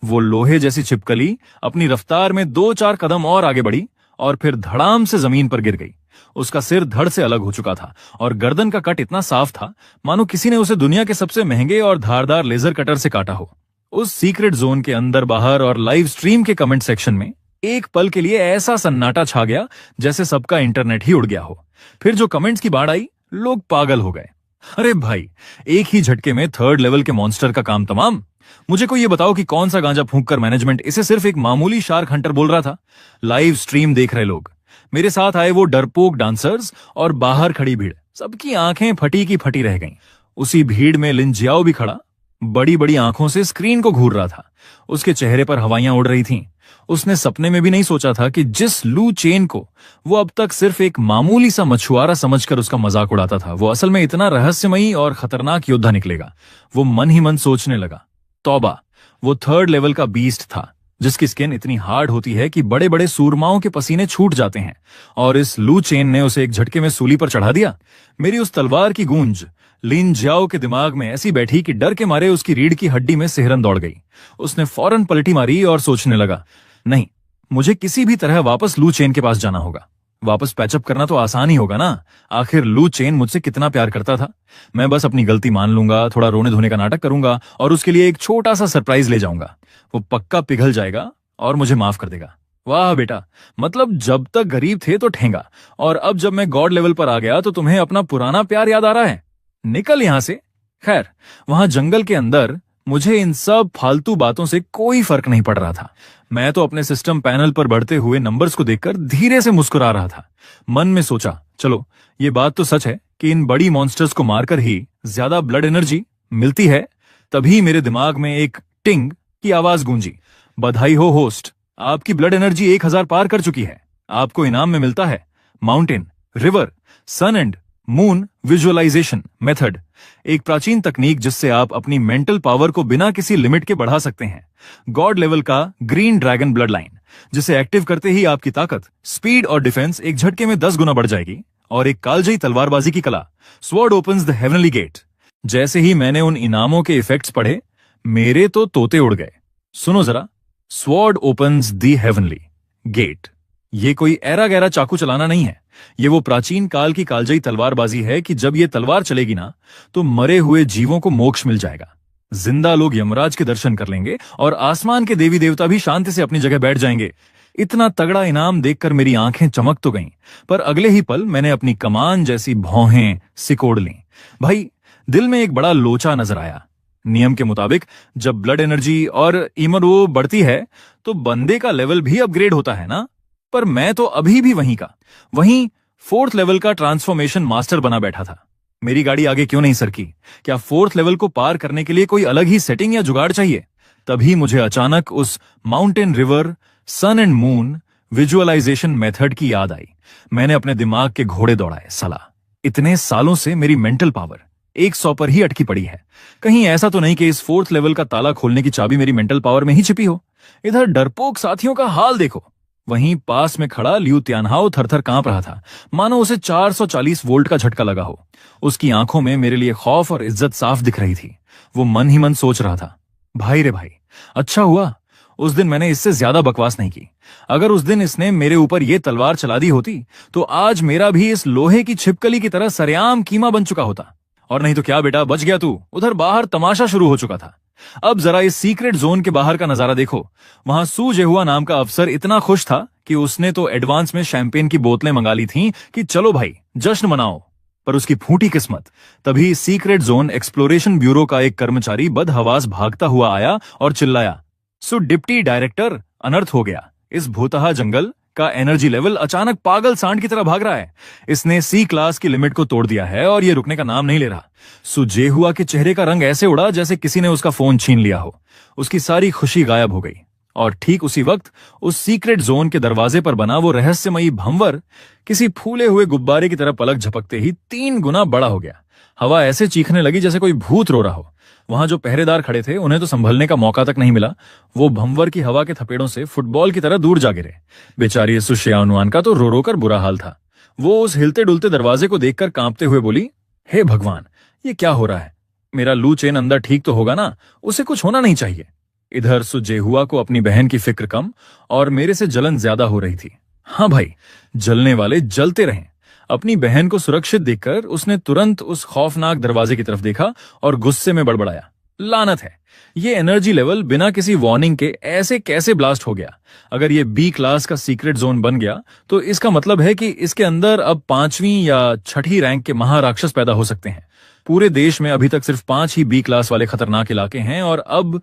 वो लोहे जैसी छिपकली अपनी रफ्तार में 2-4 कदम और आगे बढ़ी और फिर धड़ाम से जमीन पर गिर गई। उसका सिर धड़ से अलग हो चुका था और गर्दन का कट इतना साफ था मानो किसी ने उसे दुनिया के सबसे महंगे और धारदार लेजर कटर से काटा हो। उस सीक्रेट जोन के अंदर बाहर और लाइव स्ट्रीम के कमेंट सेक्शन में एक पल के लिए ऐसा सन्नाटा छा गया जैसे सबका इंटरनेट ही उड़ गया हो। फिर जो कमेंट्स की बाढ़ आई, लोग पागल हो गए। अरे भाई, एक ही झटके में 3rd लेवल के मॉन्स्टर का काम तमाम। मुझे कोई ये बताओ कि कौन सा गांजा फूंककर मैनेजमेंट इसे सिर्फ एक मामूली शार्क हंटर बोल रहा था। लाइव स्ट्रीम देख रहे लोग, मेरे साथ आए वो डरपोक डांसर्स और बाहर खड़ी भीड़, सबकी आंखें फटी की फटी रह गईं। उसी भीड़ में लिन जियाओ भी खड़ा, बड़ी बड़ी आंखों से स्क्रीन को घूर रहा था। उसके चेहरे पर हवाइयां उड़ रही थीं। उसने सपने में भी नहीं सोचा था कि जिस लू चेन को वो अब तक सिर्फ एक मामूली सा मछुआरा समझकर उसका मजाक उड़ाता था, वो असल में इतना रहस्यमयी और खतरनाक योद्धा निकलेगा। वो मन ही मन सोचने लगा, तौबा, वो 3rd लेवल का बीस्ट था जिसकी स्किन इतनी हार्ड होती है कि बड़े बड़े सूरमाओं के पसीने छूट जाते हैं, और इस लू चेन ने उसे एक झटके में सूली पर चढ़ा दिया। मेरी उस तलवार की गूंज लिन जियाओ के दिमाग में ऐसी बैठी कि डर के मारे उसकी रीढ़ की हड्डी में सिहरन दौड़ गई। उसने फौरन पलटी मारी और सोचने लगा, नहीं, मुझे किसी भी तरह वापस लू चेन के पास जाना होगा। वापस पैचअप करना तो आसान ही होगा ना, आखिर लू चेन मुझसे कितना प्यार करता था। मैं बस अपनी गलती मान लूंगा, थोड़ा रोने धोने का नाटक करूंगा और उसके लिए एक छोटा सा सरप्राइज ले जाऊंगा। वो पक्का पिघल जाएगा और मुझे माफ कर देगा। वाह बेटा, मतलब जब तक गरीब थे तो ठेंगा, और अब जब मैं गॉड लेवल पर आ गया तो तुम्हें अपना पुराना प्यार याद आ रहा है। निकल यहां से। खैर, वहां जंगल के अंदर मुझे इन सब फालतू बातों से कोई फर्क नहीं पड़ रहा था। मैं तो अपने सिस्टम पैनल पर बढ़ते हुए नंबर्स को देखकर धीरे से मुस्कुरा रहा था। मन में सोचा, चलो ये बात तो सच है कि इन बड़ी मॉन्स्टर्स को मारकर ही ज्यादा ब्लड एनर्जी मिलती है। तभी मेरे दिमाग में एक टिंग की आवाज गूंजी। बधाई हो होस्ट, आपकी ब्लड एनर्जी 1000 पार कर चुकी है। आपको इनाम में मिलता है mountain, river, sun and moon visualisation method, एक प्राचीन तकनीक जिससे आप अपनी मेंटल पावर को बिना किसी लिमिट के बढ़ा सकते हैं। गॉड लेवल का ग्रीन ड्रैगन ब्लड लाइन, जिसे एक्टिव करते ही आपकी ताकत, स्पीड और डिफेंस एक झटके में 10 गुना बढ़ जाएगी। और एक कालजयी तलवारबाजी की कला, sword opens the heavenly gate. जैसे ही मैंने उन इनामों के इफेक्ट्स पढ़े, मेरे तो तोते उड़ गए। सुनो जरा, sword opens the heavenly gate, ये कोई ऐरा गैरा चाकू चलाना नहीं है। ये वो प्राचीन काल की कालजयी तलवारबाजी है कि जब ये तलवार चलेगी ना, तो मरे हुए जीवों को मोक्ष मिल जाएगा। जिंदा लोग यमराज के दर्शन कर लेंगे और आसमान के देवी देवता भी शांति से अपनी जगह बैठ जाएंगे। इतना तगड़ा इनाम देखकर मेरी आंखें चमक तो गईं, पर अगले ही पल मैंने अपनी कमान जैसी भौहें सिकोड़ लीं। भाई, दिल में एक बड़ा लोचा नजर आया। नियम के मुताबिक जब ब्लड एनर्जी और इमरो बढ़ती है तो बंदे का लेवल भी अपग्रेड होता है ना, पर मैं तो अभी भी वहीं 4th लेवल का ट्रांसफॉर्मेशन मास्टर बना बैठा था। मेरी गाड़ी आगे क्यों नहीं सरकी? क्या 4th लेवल को पार करने के लिए कोई अलग ही सेटिंग या जुगाड़ चाहिए? तभी मुझे अचानक उस mountain, river, sun and moon visualisation method की याद आई। मैंने अपने दिमाग के घोड़े दौड़ाए। साला, इतने सालों से मेरी मेंटल पावर 100 पर ही अटकी पड़ी है। कहीं ऐसा तो नहीं कि इस 4th लेवल का ताला खोलने की चाबी मेरी मेंटल पावर में ही छिपी हो? इधर डरपोक साथियों का हाल देखो, वहीं पास में खड़ा लियू त्यानहाओ थरथर कांप रहा था, मानो उसे 440 वोल्ट का झटका लगा हो। उसकी आंखों में मेरे लिए खौफ और इज्जत साफ दिख रही थी। वो मन ही मन सोच रहा था, भाई रे भाई, अच्छा हुआ उस दिन मैंने इससे ज्यादा बकवास नहीं की। अगर उस दिन इसने मेरे ऊपर ये तलवार चला दी होती तो आज मेरा भी इस लोहे की छिपकली की तरह सरेआम कीमा बन चुका होता। और नहीं तो क्या बेटा, बच गया तू। उधर बाहर तमाशा शुरू हो चुका था। अब जरा इस सीक्रेट जोन के बाहर का नजारा देखो। वहां सू जेहुआ नाम का अफसर इतना खुश था कि उसने तो एडवांस में शैंपेन की बोतलें मंगा ली थीं कि चलो भाई जश्न मनाओ। पर उसकी फूटी किस्मत, तभी सीक्रेट जोन एक्सप्लोरेशन ब्यूरो का एक कर्मचारी बदहवास भागता हुआ आया और चिल्लाया, सो डिप्टी डायरेक्टर, अनर्थ हो गया। इस भूतहा जंगल का एनर्जी लेवल अचानक पागल सांड की तरह भाग रहा है। इसने सी क्लास की लिमिट को तोड़ दिया है और ये रुकने का नाम नहीं ले रहा। सुजेहुआ के चेहरे का रंग ऐसे उड़ा जैसे किसी ने उसका फोन छीन लिया हो। उसकी सारी खुशी गायब हो गई। और ठीक उसी वक्त उस सीक्रेट जोन के दरवाजे पर बना वो रहस्यमयी भंवर किसी फूले हुए गुब्बारे की तरह पलक झपकते ही 3 गुना बड़ा हो गया। हवा ऐसे चीखने लगी जैसे कोई भूत रो रहा हो। वहां जो पहरेदार खड़े थे उन्हें तो संभलने का मौका तक नहीं मिला। वो भंवर की हवा के थपेड़ों से फुटबॉल की तरह दूर जा गिरे। बेचारी सुश्यानुआन का तो रो रो कर बुरा हाल था। वो उस हिलते डुलते दरवाजे को देखकर कांपते हुए बोली, हे भगवान, ये क्या हो रहा है? मेरा लू चेन अंदर ठीक तो होगा ना? उसे कुछ होना नहीं चाहिए। इधर सुजेहुआ को अपनी बहन की फिक्र कम और मेरे से जलन ज्यादा हो रही थी। हाँ भाई, जलने वाले जलते रहें। अपनी बहन को सुरक्षित देखकर उसने तुरंत उस खौफनाक दरवाजे की तरफ देखा और गुस्से में बड़बड़ाया, लानत है, ये एनर्जी लेवल बिना किसी वार्निंग के ऐसे कैसे ब्लास्ट हो गया? अगर ये बी क्लास का सीक्रेट जोन बन गया तो इसका मतलब है कि इसके अंदर अब 5वीं या 6ठी रैंक के महाराक्षस पैदा हो सकते हैं। पूरे देश में अभी तक सिर्फ 5 ही बी क्लास वाले खतरनाक इलाके हैं और अब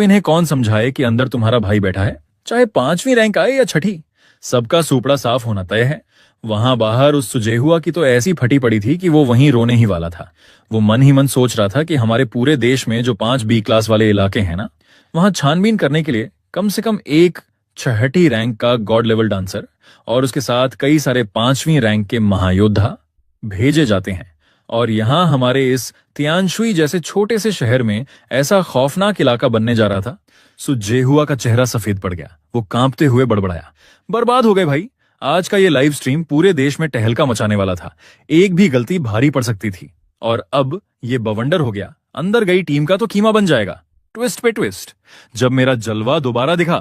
इन्हें कौन समझाए कि अंदर तुम्हारा भाई बैठा है, चाहे 5वीं रैंक आए या 6ठी। सबका सुपड़ा साफ होना तय है। वहां बाहर उस सुजेहुआ की तो ऐसी फटी पड़ी थी कि वो वहीं रोने ही वाला था। वो मन ही मन सोच रहा था कि हमारे पूरे देश में जो 5 बी क्लास वाले इलाके हैं ना, वहां छानबीन करने के लिए कम से कम एक 6ठी रैंक का गॉड लेवल डांसर और उसके साथ कई सारे 5वीं रैंक के महायोद्धा भेजे जाते हैं। और यहां हमारे इस तियानशुई जैसे छोटे से शहर में ऐसा खौफनाक इलाका बनने जा रहा था। सुजेहुआ का चेहरा सफेद पड़ गया। वो कांपते हुए बड़बड़ाया, बर्बाद हो गए भाई। आज का ये लाइव स्ट्रीम पूरे देश में टहलका मचाने वाला था। एक भी गलती भारी पड़ सकती थी। और अब ये बवंडर हो गया। अंदर गई टीम का तो कीमा बन जाएगा। ट्विस्ट पे ट्विस्ट। जब मेरा जलवा दोबारा दिखा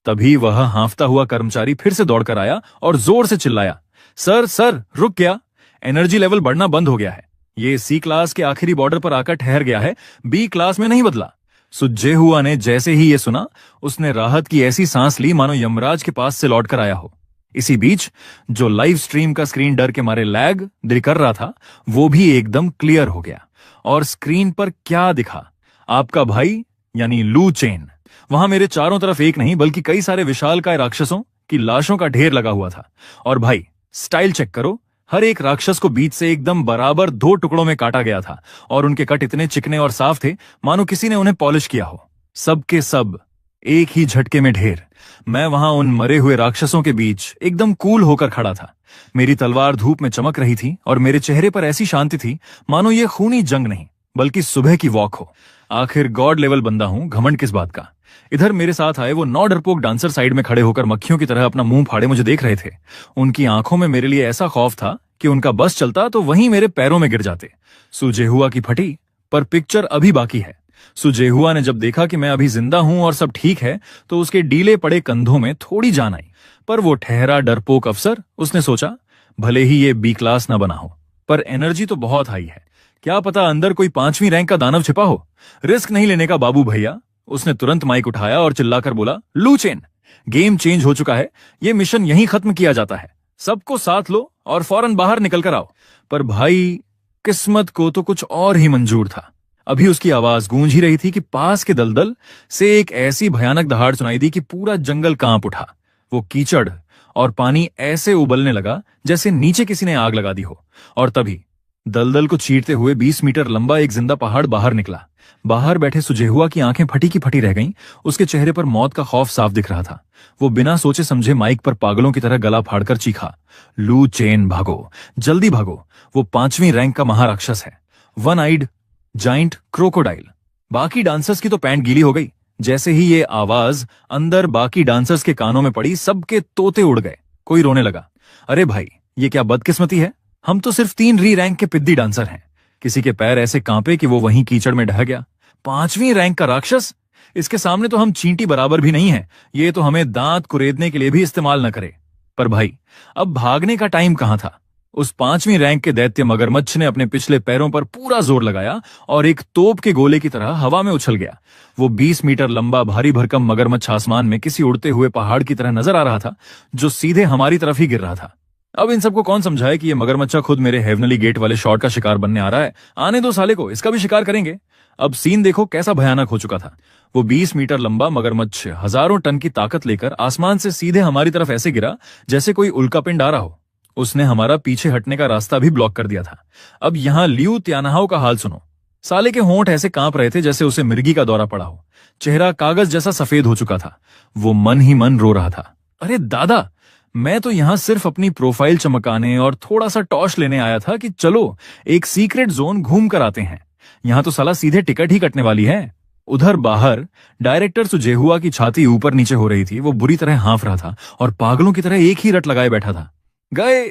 तभी वह हांफता हुआ कर्मचारी फिर से दौड़कर आया और जोर से चिल्लाया, सर सर, रुक गया। एनर्जी लेवल बढ़ना बंद हो गया है। ये सी क्लास के आखिरी बॉर्डर पर आकर ठहर गया है, बी क्लास में नहीं बदला। सुजेहुआ ने जैसे ही ये सुना, उसने राहत की ऐसी सांस ली मानो यमराज के पास से लौटकर आया हो। इसी बीच जो लाइव स्ट्रीम का स्क्रीन डर के मारे लैग कर रहा था, वो भी एकदम क्लियर हो गया। और स्क्रीन पर क्या दिखा? आपका भाई यानी लू चेन। वहां मेरे चारों तरफ एक नहीं बल्कि कई सारे विशालकाय राक्षसों की लाशों का ढेर लगा हुआ था। और भाई, स्टाइल चेक करो। हर एक राक्षस को बीच से एकदम बराबर 2 टुकड़ों में काटा गया था और उनके कट इतने चिकने और साफ थे मानो किसी ने उन्हें पॉलिश किया हो। सब के सब एक ही झटके में ढेर। मैं वहां उन मरे हुए राक्षसों के बीच एकदम कूल होकर खड़ा था। मेरी तलवार धूप में चमक रही थी और मेरे चेहरे पर ऐसी शांति थी मानो ये खूनी जंग नहीं बल्कि सुबह की वॉक हो। आखिर गॉड लेवल बंदा हूं, घमंड किस बात का। इधर मेरे साथ आए वो 9 डरपोक डांसर साइड में खड़े होकर मक्खियों की तरह अपना मुंह फाड़े मुझे देख रहे थे। उनकी आंखों में मेरे लिए ऐसा खौफ था कि उनका बस चलता तो वहीं मेरे पैरों में गिर जाते। सुजेहुआ की फटी पर पिक्चर अभी बाकी है। सुजेहुआ ने जब देखा कि मैं अभी जिंदा हूं और सब ठीक है तो उसके डीले पड़े कंधों में थोड़ी जान आई। पर वो ठहरा डरपोक अफसर, उसने सोचा भले ही ये बी क्लास ना बना हो पर एनर्जी तो बहुत हाई है। क्या पता अंदर कोई 5वीं रैंक का दानव छिपा हो। रिस्क नहीं लेने का बाबू भैया। उसने तुरंत माइक उठाया और चिल्लाकर बोला, लू चेन, गेम चेंज हो चुका है। ये मिशन यहीं खत्म किया जाता है। सबको साथ लो और फौरन बाहर निकल कर आओ। पर भाई, किस्मत को तो कुछ और ही मंजूर था। अभी उसकी आवाज गूंज ही रही थी कि पास के दलदल से एक ऐसी भयानक दहाड़ सुनाई दी कि पूरा जंगल कांप उठा। वो कीचड़ और पानी ऐसे उबलने लगा जैसे नीचे किसी ने आग लगा दी हो। और तभी दलदल को चीरते हुए 20 मीटर लंबा एक जिंदा पहाड़ बाहर निकला। बाहर बैठे सुजेहुआ की आंखें फटी की फटी रह गईं। उसके चेहरे पर मौत का खौफ साफ दिख रहा था। वो बिना सोचे समझे माइक पर पागलों की तरह गला फाड़कर चीखा, लू चेन भागो, जल्दी भागो। वो 5वीं रैंक का महाराक्षस है, वन आइड जाइंट क्रोकोडाइल। बाकी डांसर्स की तो पैंट गीली हो गई। जैसे ही ये आवाज अंदर बाकी डांसर्स के कानों में पड़ी, सबके तोते उड़ गए। कोई रोने लगा। अरे भाई, ये क्या बदकिस्मती है, हम तो सिर्फ 3 री रैंक के पिद्दी डांसर हैं। किसी के पैर ऐसे कांपे कि वो वहीं कीचड़ में ढह गया। 5वीं रैंक का राक्षस, इसके सामने तो हम चींटी बराबर भी नहीं है। ये तो हमें दांत कुरेदने के लिए भी इस्तेमाल न करे। पर भाई, अब भागने का टाइम कहां था। उस 5वीं रैंक के दैत्य मगरमच्छ ने अपने पिछले पैरों पर पूरा जोर लगाया और एक तोप के गोले की तरह हवा में उछल गया। वो 20 मीटर लंबा भारी भरकम मगरमच्छ आसमान में किसी उड़ते हुए पहाड़ की तरह नजर आ रहा था, जो सीधे हमारी तरफ ही गिर रहा था। अब इन सबको कौन समझाए कि ये मगरमच्छा खुद मेरे हेवनली गेट वाले शॉट का शिकार बनने आ रहा है। आने दो साले को, इसका भी शिकार करेंगे। अब सीन देखो कैसा भयानक हो चुका था। वो 20 मीटर लंबा मगरमच्छ हजारों टन की ताकत लेकर आसमान से सीधे हमारी तरफ ऐसे गिरा जैसे कोई उल्कापिंड आ रहा हो। उसने हमारा पीछे हटने का रास्ता भी ब्लॉक कर दिया था। अब यहां लियू त्यानहाओ का हाल सुनो। साले के होंठ ऐसे कांप रहे थे जैसे उसे मिर्गी का दौरा पड़ा हो। चेहरा कागज जैसा सफेद हो चुका था। वो मन ही मन रो रहा था। अरे दादा, मैं तो यहां सिर्फ अपनी प्रोफाइल चमकाने और थोड़ा सा टॉर्च लेने आया था कि चलो एक सीक्रेट जोन घूम कर आते हैं। यहां तो साला सीधे टिकट ही कटने वाली है। उधर बाहर डायरेक्टर सुजेहुआ की छाती ऊपर नीचे हो रही थी। वो बुरी तरह हाँफ रहा था और पागलों की तरह एक ही रट लगाए बैठा था। गए,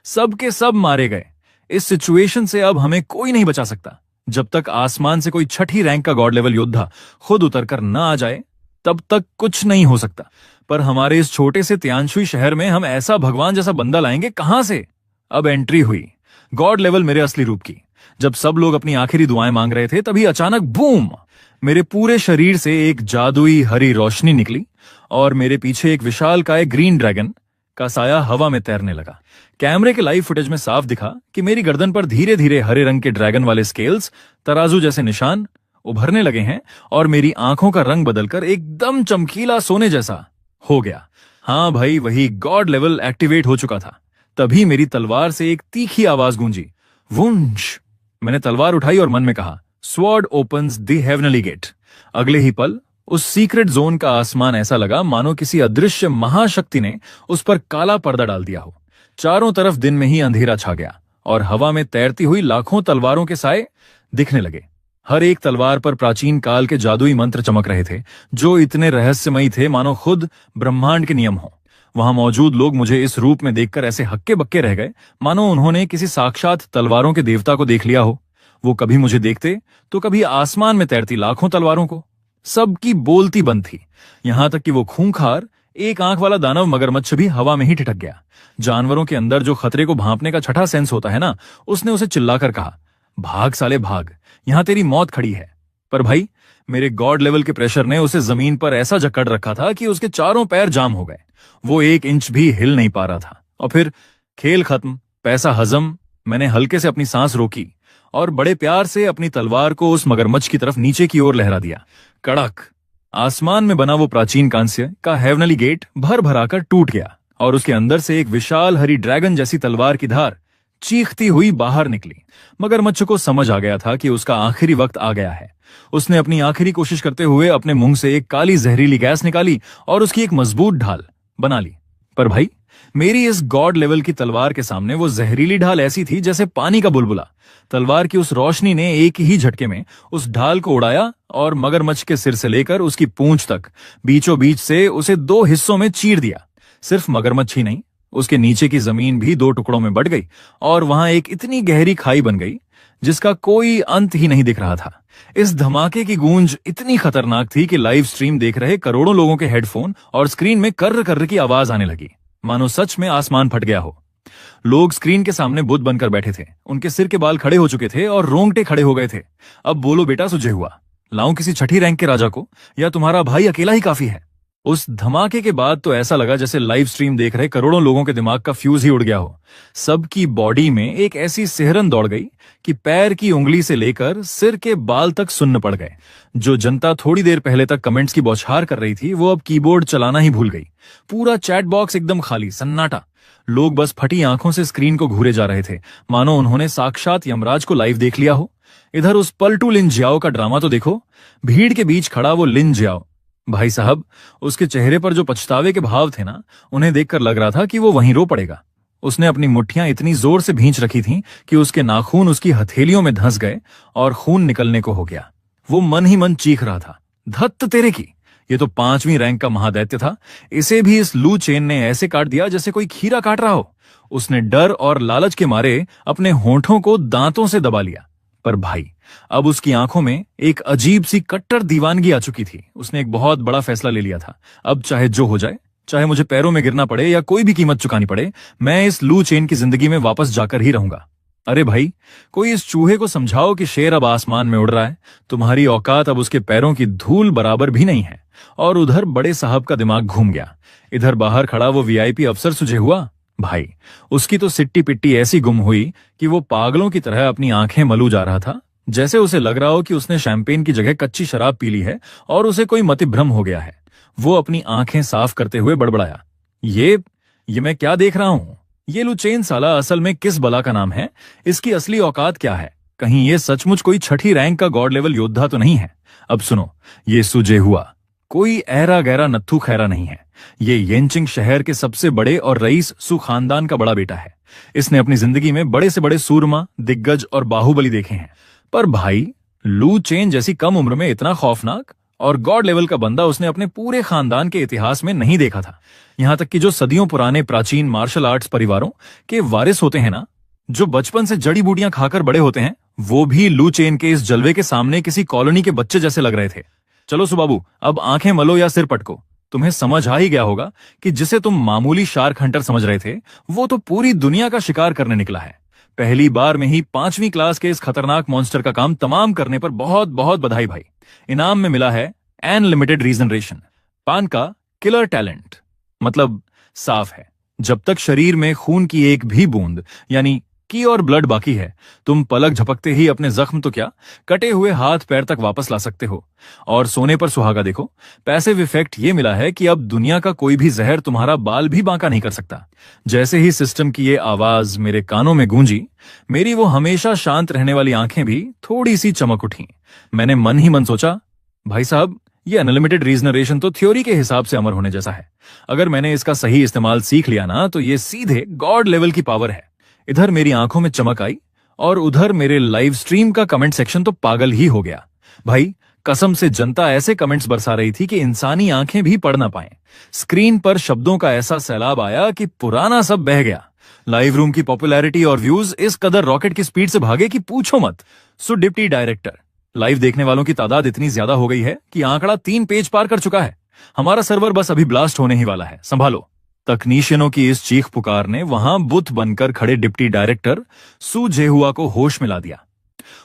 सब के सब मारे गए। इस सिचुएशन से अब हमें कोई नहीं बचा सकता। जब तक आसमान से कोई 6ठी रैंक का गॉड लेवल योद्धा खुद उतरकर न आ जाए, तब तक कुछ नहीं हो सकता। पर हमारे इस छोटे से त्यांशुई शहर में हम ऐसा भगवान जैसा बंदा लाएंगे कहां से। अब एंट्री हुई गॉड लेवल मेरे असली रूप की। जब सब लोग अपनी आखिरी दुआएं मांग रहे थे, तभी अचानक बूम, मेरे पूरे शरीर से एक जादुई हरी रोशनी निकली और मेरे पीछे एक विशालकाय ग्रीन ड्रैगन का साया हवा में तैरने लगा। कैमरे के लाइव फुटेज में साफ दिखा कि मेरी गर्दन पर धीरे धीरे हरे रंग के ड्रैगन वाले स्केल्स, तराजू जैसे निशान उभरने लगे हैं और मेरी आंखों का रंग बदलकर एकदम चमकीला सोने जैसा हो गया। हाँ भाई, वही गॉड लेवल एक्टिवेट हो चुका था। तभी मेरी तलवार से एक तीखी आवाज गूंजी, वुंश। मैंने तलवार उठाई और मन में कहा, sword opens the heavenly gate. अगले ही पल उस सीक्रेट जोन का आसमान ऐसा लगा मानो किसी अदृश्य महाशक्ति ने उस पर काला पर्दा डाल दिया हो। चारों तरफ दिन में ही अंधेरा छा गया और हवा में तैरती हुई लाखों तलवारों के साए दिखने लगे। हर एक तलवार पर प्राचीन काल के जादुई मंत्र चमक रहे थे, जो इतने रहस्यमयी थे मानो खुद ब्रह्मांड के नियम हो। वहां मौजूद लोग मुझे इस रूप में देखकर ऐसे हक्के बक्के रह गए मानो उन्होंने किसी साक्षात तलवारों के देवता को देख लिया हो। वो कभी मुझे देखते तो कभी आसमान में तैरती लाखों तलवारों को। सबकी बोलती बंद थी, यहां तक कि वो खूंखार एक आंख वाला दानव मगरमच्छ भी हवा में ही ठिठक गया। जानवरों के अंदर जो खतरे को भांपने का छठा सेंस होता है ना, उसने उसे चिल्लाकर कहा, भाग साले भाग, यहां तेरी मौत खड़ी है। पर भाई, मेरे गॉड लेवल के प्रेशर ने उसे जमीन पर ऐसा जकड़ रखा था कि उसके चारों पैर जाम हो गए। वो 1 इंच भी हिल नहीं पा रहा था। और फिर खेल खत्म, पैसा हजम। मैंने हल्के से अपनी सांस रोकी और बड़े प्यार से अपनी तलवार को उस मगरमच्छ की तरफ नीचे की ओर लहरा दिया। कड़क आसमान में बना वो प्राचीन कांस्य का हेवनली गेट भर भराकर टूट गया और उसके अंदर से एक विशाल हरी ड्रैगन जैसी तलवार की धार चीखती हुई बाहर निकली। मगरमच्छ को समझ आ गया था कि उसका आखिरी वक्त आ गया है। उसने अपनी आखिरी कोशिश करते हुए अपने मुंह से एक काली जहरीली गैस निकाली और उसकी एक मजबूत ढाल बना ली। पर भाई, मेरी इस गॉड लेवल की तलवार के सामने वो जहरीली ढाल ऐसी थी जैसे पानी का बुलबुला। तलवार की उस रोशनी ने एक ही झटके में उस ढाल को उड़ाया और मगरमच्छ के सिर से लेकर उसकी पूंछ तक बीचों बीच से उसे 2 हिस्सों में चीर दिया। सिर्फ मगरमच्छ ही नहीं, उसके नीचे की जमीन भी 2 टुकड़ों में बट गई और वहां एक इतनी गहरी खाई बन गई जिसका कोई अंत ही नहीं दिख रहा था। इस धमाके की गूंज इतनी खतरनाक थी कि लाइव स्ट्रीम देख रहे करोड़ों लोगों के हेडफोन और स्क्रीन में कर्र कर्र की आवाज आने लगी, मानो सच में आसमान फट गया हो। लोग स्क्रीन के सामने बुद्ध बनकर बैठे थे। उनके सिर के बाल खड़े हो चुके थे और रोंगटे खड़े हो गए थे। अब बोलो बेटा सुजेहुआ, लाऊं किसी 6ठी रैंक के राजा को या तुम्हारा भाई अकेला ही काफी है? उस धमाके के बाद तो ऐसा लगा जैसे लाइव स्ट्रीम देख रहे करोड़ों लोगों के दिमाग का फ्यूज ही उड़ गया हो। सबकी बॉडी में एक ऐसी सिहरन दौड़ गई कि पैर की उंगली से लेकर सिर के बाल तक सुन्न पड़ गए। जो जनता थोड़ी देर पहले तक कमेंट्स की बौछार कर रही थी, वो अब कीबोर्ड चलाना ही भूल गई। पूरा चैट बॉक्स एकदम खाली, सन्नाटा। लोग बस फटी आंखों से स्क्रीन को घूरे जा रहे थे, मानो उन्होंने साक्षात यमराज को लाइव देख लिया हो। इधर उस पलटू लिन जियाओ का ड्रामा तो देखो। भीड़ के बीच खड़ा वो लिन जियाओ, भाई साहब, उसके चेहरे पर जो पछतावे के भाव थे ना, उन्हें देखकर लग रहा था कि वो वहीं रो पड़ेगा। उसने अपनी मुट्ठियां इतनी जोर से भींच रखी थीं कि उसके नाखून उसकी हथेलियों में धंस गए और खून निकलने को हो गया। वो मन ही मन चीख रहा था, धत्त तेरे की, ये तो 5वीं रैंक का महादैत्य था। इसे भी इस लू चेन ने ऐसे काट दिया जैसे कोई खीरा काट रहा हो। उसने डर और लालच के मारे अपने होंठों को दांतों से दबा लिया। पर भाई, अब उसकी आंखों में एक अजीब सी कट्टर दीवानगी आ चुकी थी। उसने एक बहुत बड़ा फैसला ले लिया था। अब चाहे जो हो जाए, चाहे मुझे पैरों में गिरना पड़े या कोई भी कीमत चुकानी पड़े, मैं इस लू चेन की जिंदगी में वापस जाकर ही रहूंगा। अरे भाई, कोई इस चूहे को समझाओ कि शेर अब आसमान में उड़ रहा है। तुम्हारी औकात अब उसके पैरों की धूल बराबर भी नहीं है। और उधर बड़े साहब का दिमाग घूम गया। इधर बाहर खड़ा वो वीआईपी अफसर सुझे हुआ। भाई, उसकी तो सिट्टी पिट्टी ऐसी गुम हुई कि वो पागलों की तरह अपनी आंखें मलू जा रहा था, जैसे उसे लग रहा हो कि उसने शैंपेन की जगह कच्ची शराब पी ली है और उसे कोई मतिभ्रम हो गया है। वो अपनी आंखें साफ करते हुए बड़बड़ाया, ये मैं क्या देख रहा हूं? ये लुचेन साला असल में किस बला का नाम है? इसकी असली औकात क्या है? कहीं ये सचमुच कोई 6ठी रैंक का गॉड लेवल योद्धा तो नहीं है? अब सुनो, ये सुजे हुआ कोई ऐरा गैरा नत्थू खैरा नहीं है। ये येनचिंग शहर के सबसे बड़े और रईस सु खानदान का बड़ा बेटा है। इसने अपनी जिंदगी में बड़े से बड़े सूरमा, दिग्गज और बाहुबली देखे हैं, पर भाई, लू चेन जैसी कम उम्र में इतना खौफनाक और गॉड लेवल का बंदा उसने अपने पूरे खानदान के इतिहास में नहीं देखा था। यहां तक कि जो सदियों पुराने प्राचीन मार्शल आर्ट्स परिवारों के वारिस होते हैं ना, जो बचपन से जड़ी बूटियां खाकर बड़े होते हैं, वो भी लू चेन के इस जलवे के सामने किसी कॉलोनी के बच्चे जैसे लग रहे थे। चलो सुबाबू, अब आंखें मलो या सिर पटको। तुम्हें समझ आ ही गया होगा कि जिसे तुम मामूली शार्क हंटर समझ रहे थे, वो तो पूरी दुनिया का शिकार करने निकला है। पहली बार में ही 5वीं क्लास के इस खतरनाक मॉन्स्टर का काम तमाम करने पर बहुत बहुत बधाई भाई। इनाम में मिला है अनलिमिटेड रीजनरेशन, पान का किलर टैलेंट। मतलब साफ है, जब तक शरीर में खून की एक भी बूंद यानी की और ब्लड बाकी है, तुम पलक झपकते ही अपने जख्म तो क्या, कटे हुए हाथ पैर तक वापस ला सकते हो। और सोने पर सुहागा देखो, पैसिव इफेक्ट ये मिला है कि अब दुनिया का कोई भी जहर तुम्हारा बाल भी बांका नहीं कर सकता। जैसे ही सिस्टम की ये आवाज मेरे कानों में गूंजी, मेरी वो हमेशा शांत रहने वाली आंखें भी थोड़ी सी चमक उठी। मैंने मन ही मन सोचा, भाई साहब, ये अनलिमिटेड रीजनरेशन तो थ्योरी के हिसाब से अमर होने जैसा है। अगर मैंने इसका सही इस्तेमाल सीख लिया ना, तो ये सीधे गॉड लेवल की पावर है। इधर मेरी आंखों में चमक आई और उधर मेरे लाइव स्ट्रीम का कमेंट सेक्शन तो पागल ही हो गया। भाई, कसम से जनता ऐसे कमेंट्स बरसा रही थी कि इंसानी आंखें भी पढ़ ना पाएं। स्क्रीन पर शब्दों का ऐसा सैलाब आया कि पुराना सब बह गया। लाइव रूम की पॉपुलैरिटी और व्यूज इस कदर रॉकेट की स्पीड से भागे कि पूछो मत। सो डिप्टी डायरेक्टर, लाइव देखने वालों की तादाद इतनी ज्यादा हो गई है कि आंकड़ा 3 पेज पार कर चुका है। हमारा सर्वर बस अभी ब्लास्ट होने ही वाला है, संभालो। तकनीशियनों की इस चीख पुकार ने वहां बुत बनकर खड़े डिप्टी डायरेक्टर सू जेहुआ को होश में ला दिया।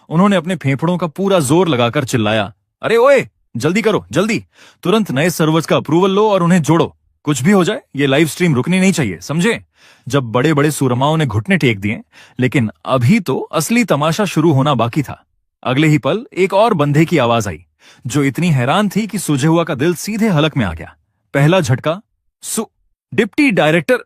उन्होंने अपने फेफड़ों का पूरा जोर लगाकर चिल्लाया, अरे ओए, जल्दी करो, जल्दी, तुरंत नए सर्वर्स का अप्रूवल लो और उन्हें जोड़ो। कुछ भी हो जाए, ये लाइव स्ट्रीम रुकनी नहीं चाहिए, समझे? जब बड़े बड़े सूरमाओं ने घुटने टेक दिए, लेकिन अभी तो असली तमाशा शुरू होना बाकी था। अगले ही पल एक और बंदे की आवाज आई, जो इतनी हैरान थी कि सूझे हुआ का दिल सीधे हलक में आ गया। पहला झटका, deputy director.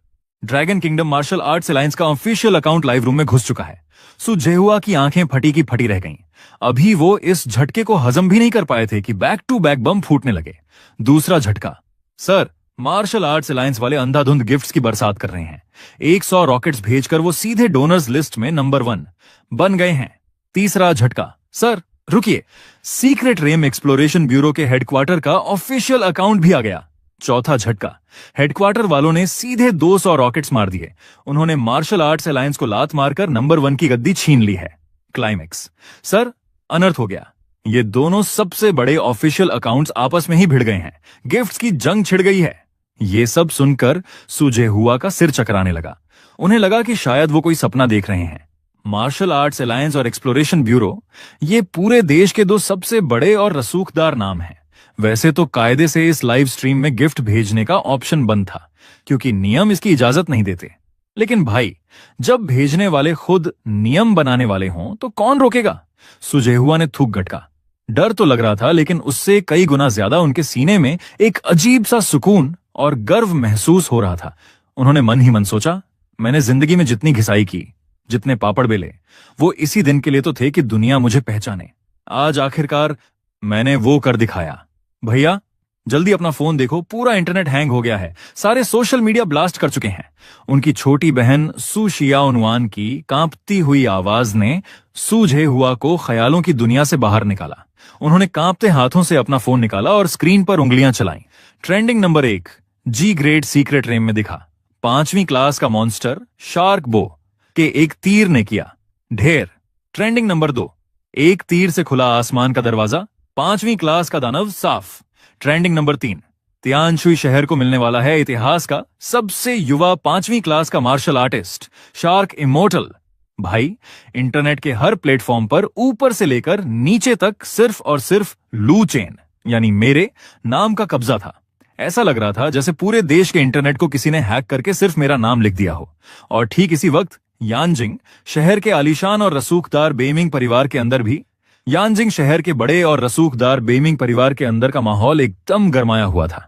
Dragon kingdom martial arts alliance का ऑफिशियल अकाउंट लाइव रूम में घुस चुका है। सुजेहुआ की आंखें फटी की फटी रह गईं। अभी वो इस झटके को हजम भी नहीं कर पाए थे कि बैक टू बैक बम फूटने लगे। दूसरा झटका, सर, मार्शल आर्ट्स अलायंस वाले अंधाधुंध गिफ्ट्स की बरसात कर रहे हैं। 100 रॉकेट्स भेजकर वो सीधे डोनर्स लिस्ट में नंबर 1 बन गए हैं। तीसरा झटका, सर रुकिए, सीक्रेट रेम एक्सप्लोरेशन ब्यूरो के हेडक्वार्टर का ऑफिशियल अकाउंट भी आ गया। चौथा झटका, हेडक्वार्टर वालों ने सीधे 200 रॉकेट्स मार दिए। उन्होंने मार्शल आर्ट्स अलायंस को लात मारकर नंबर 1 की गद्दी छीन ली है। क्लाइमेक्स, सर, अनर्थ हो गया। ये दोनों सबसे बड़े ऑफिशियल अकाउंट्स आपस में ही भिड़ गए हैं। गिफ्ट्स की जंग छिड़ गई है। ये सब सुनकर सुजे हुआ का सिर चकराने लगा। उन्हें लगा कि शायद वो कोई सपना देख रहे हैं। मार्शल आर्ट्स अलायंस और एक्सप्लोरेशन ब्यूरो, ये पूरे देश के 2 सबसे बड़े और रसूखदार नाम हैं। वैसे तो कायदे से इस लाइव स्ट्रीम में गिफ्ट भेजने का ऑप्शन बंद था, क्योंकि नियम इसकी इजाजत नहीं देते। लेकिन भाई, जब भेजने वाले खुद नियम बनाने वाले हों तो कौन रोकेगा? सुजेहुआ ने थूक गटका। डर तो लग रहा था, लेकिन उससे कई गुना ज्यादा उनके सीने में एक अजीब सा सुकून और गर्व महसूस हो रहा था। उन्होंने मन ही मन सोचा, मैंने जिंदगी में जितनी घिसाई की, जितने पापड़ बेले, वो इसी दिन के लिए तो थे कि दुनिया मुझे पहचाने। आज आखिरकार मैंने वो कर दिखाया। भैया, जल्दी अपना फोन देखो, पूरा इंटरनेट हैंग हो गया है। सारे सोशल मीडिया ब्लास्ट कर चुके हैं। उनकी छोटी बहन सू शियाओनुआन की कांपती हुई आवाज ने सूझे हुआ को ख्यालों की दुनिया से बाहर निकाला। उन्होंने कांपते हाथों से अपना फोन निकाला और स्क्रीन पर उंगलियां चलाईं। ट्रेंडिंग नंबर 1 जी ग्रेड सीक्रेट रेम में दिखा। 5वीं क्लास का मॉन्स्टर शार्क बो के एक तीर ने किया ढेर। ट्रेंडिंग नंबर 2 एक तीर से खुला आसमान का दरवाजा, 5वीं क्लास का दानव साफ। ट्रेंडिंग नंबर 3 तियानशुई शहर को मिलने वाला है इतिहास का सबसे युवा 5वीं क्लास का मार्शल आर्टिस्ट शार्क इमोर्टल। भाई, इंटरनेट के हर प्लेटफॉर्म पर ऊपर से लेकर नीचे तक सिर्फ और सिर्फ लू चेन यानी मेरे नाम का कब्जा था। ऐसा लग रहा था जैसे पूरे देश के इंटरनेट को किसी ने हैक करके सिर्फ मेरा नाम लिख दिया हो। और ठीक इसी वक्त यानजिंग शहर के आलीशान और रसूखदार बेइमिंग परिवार के अंदर भी यानजिंग शहर के बड़े और रसूखदार बेइमिंग परिवार के अंदर का माहौल एकदम गरमाया हुआ था।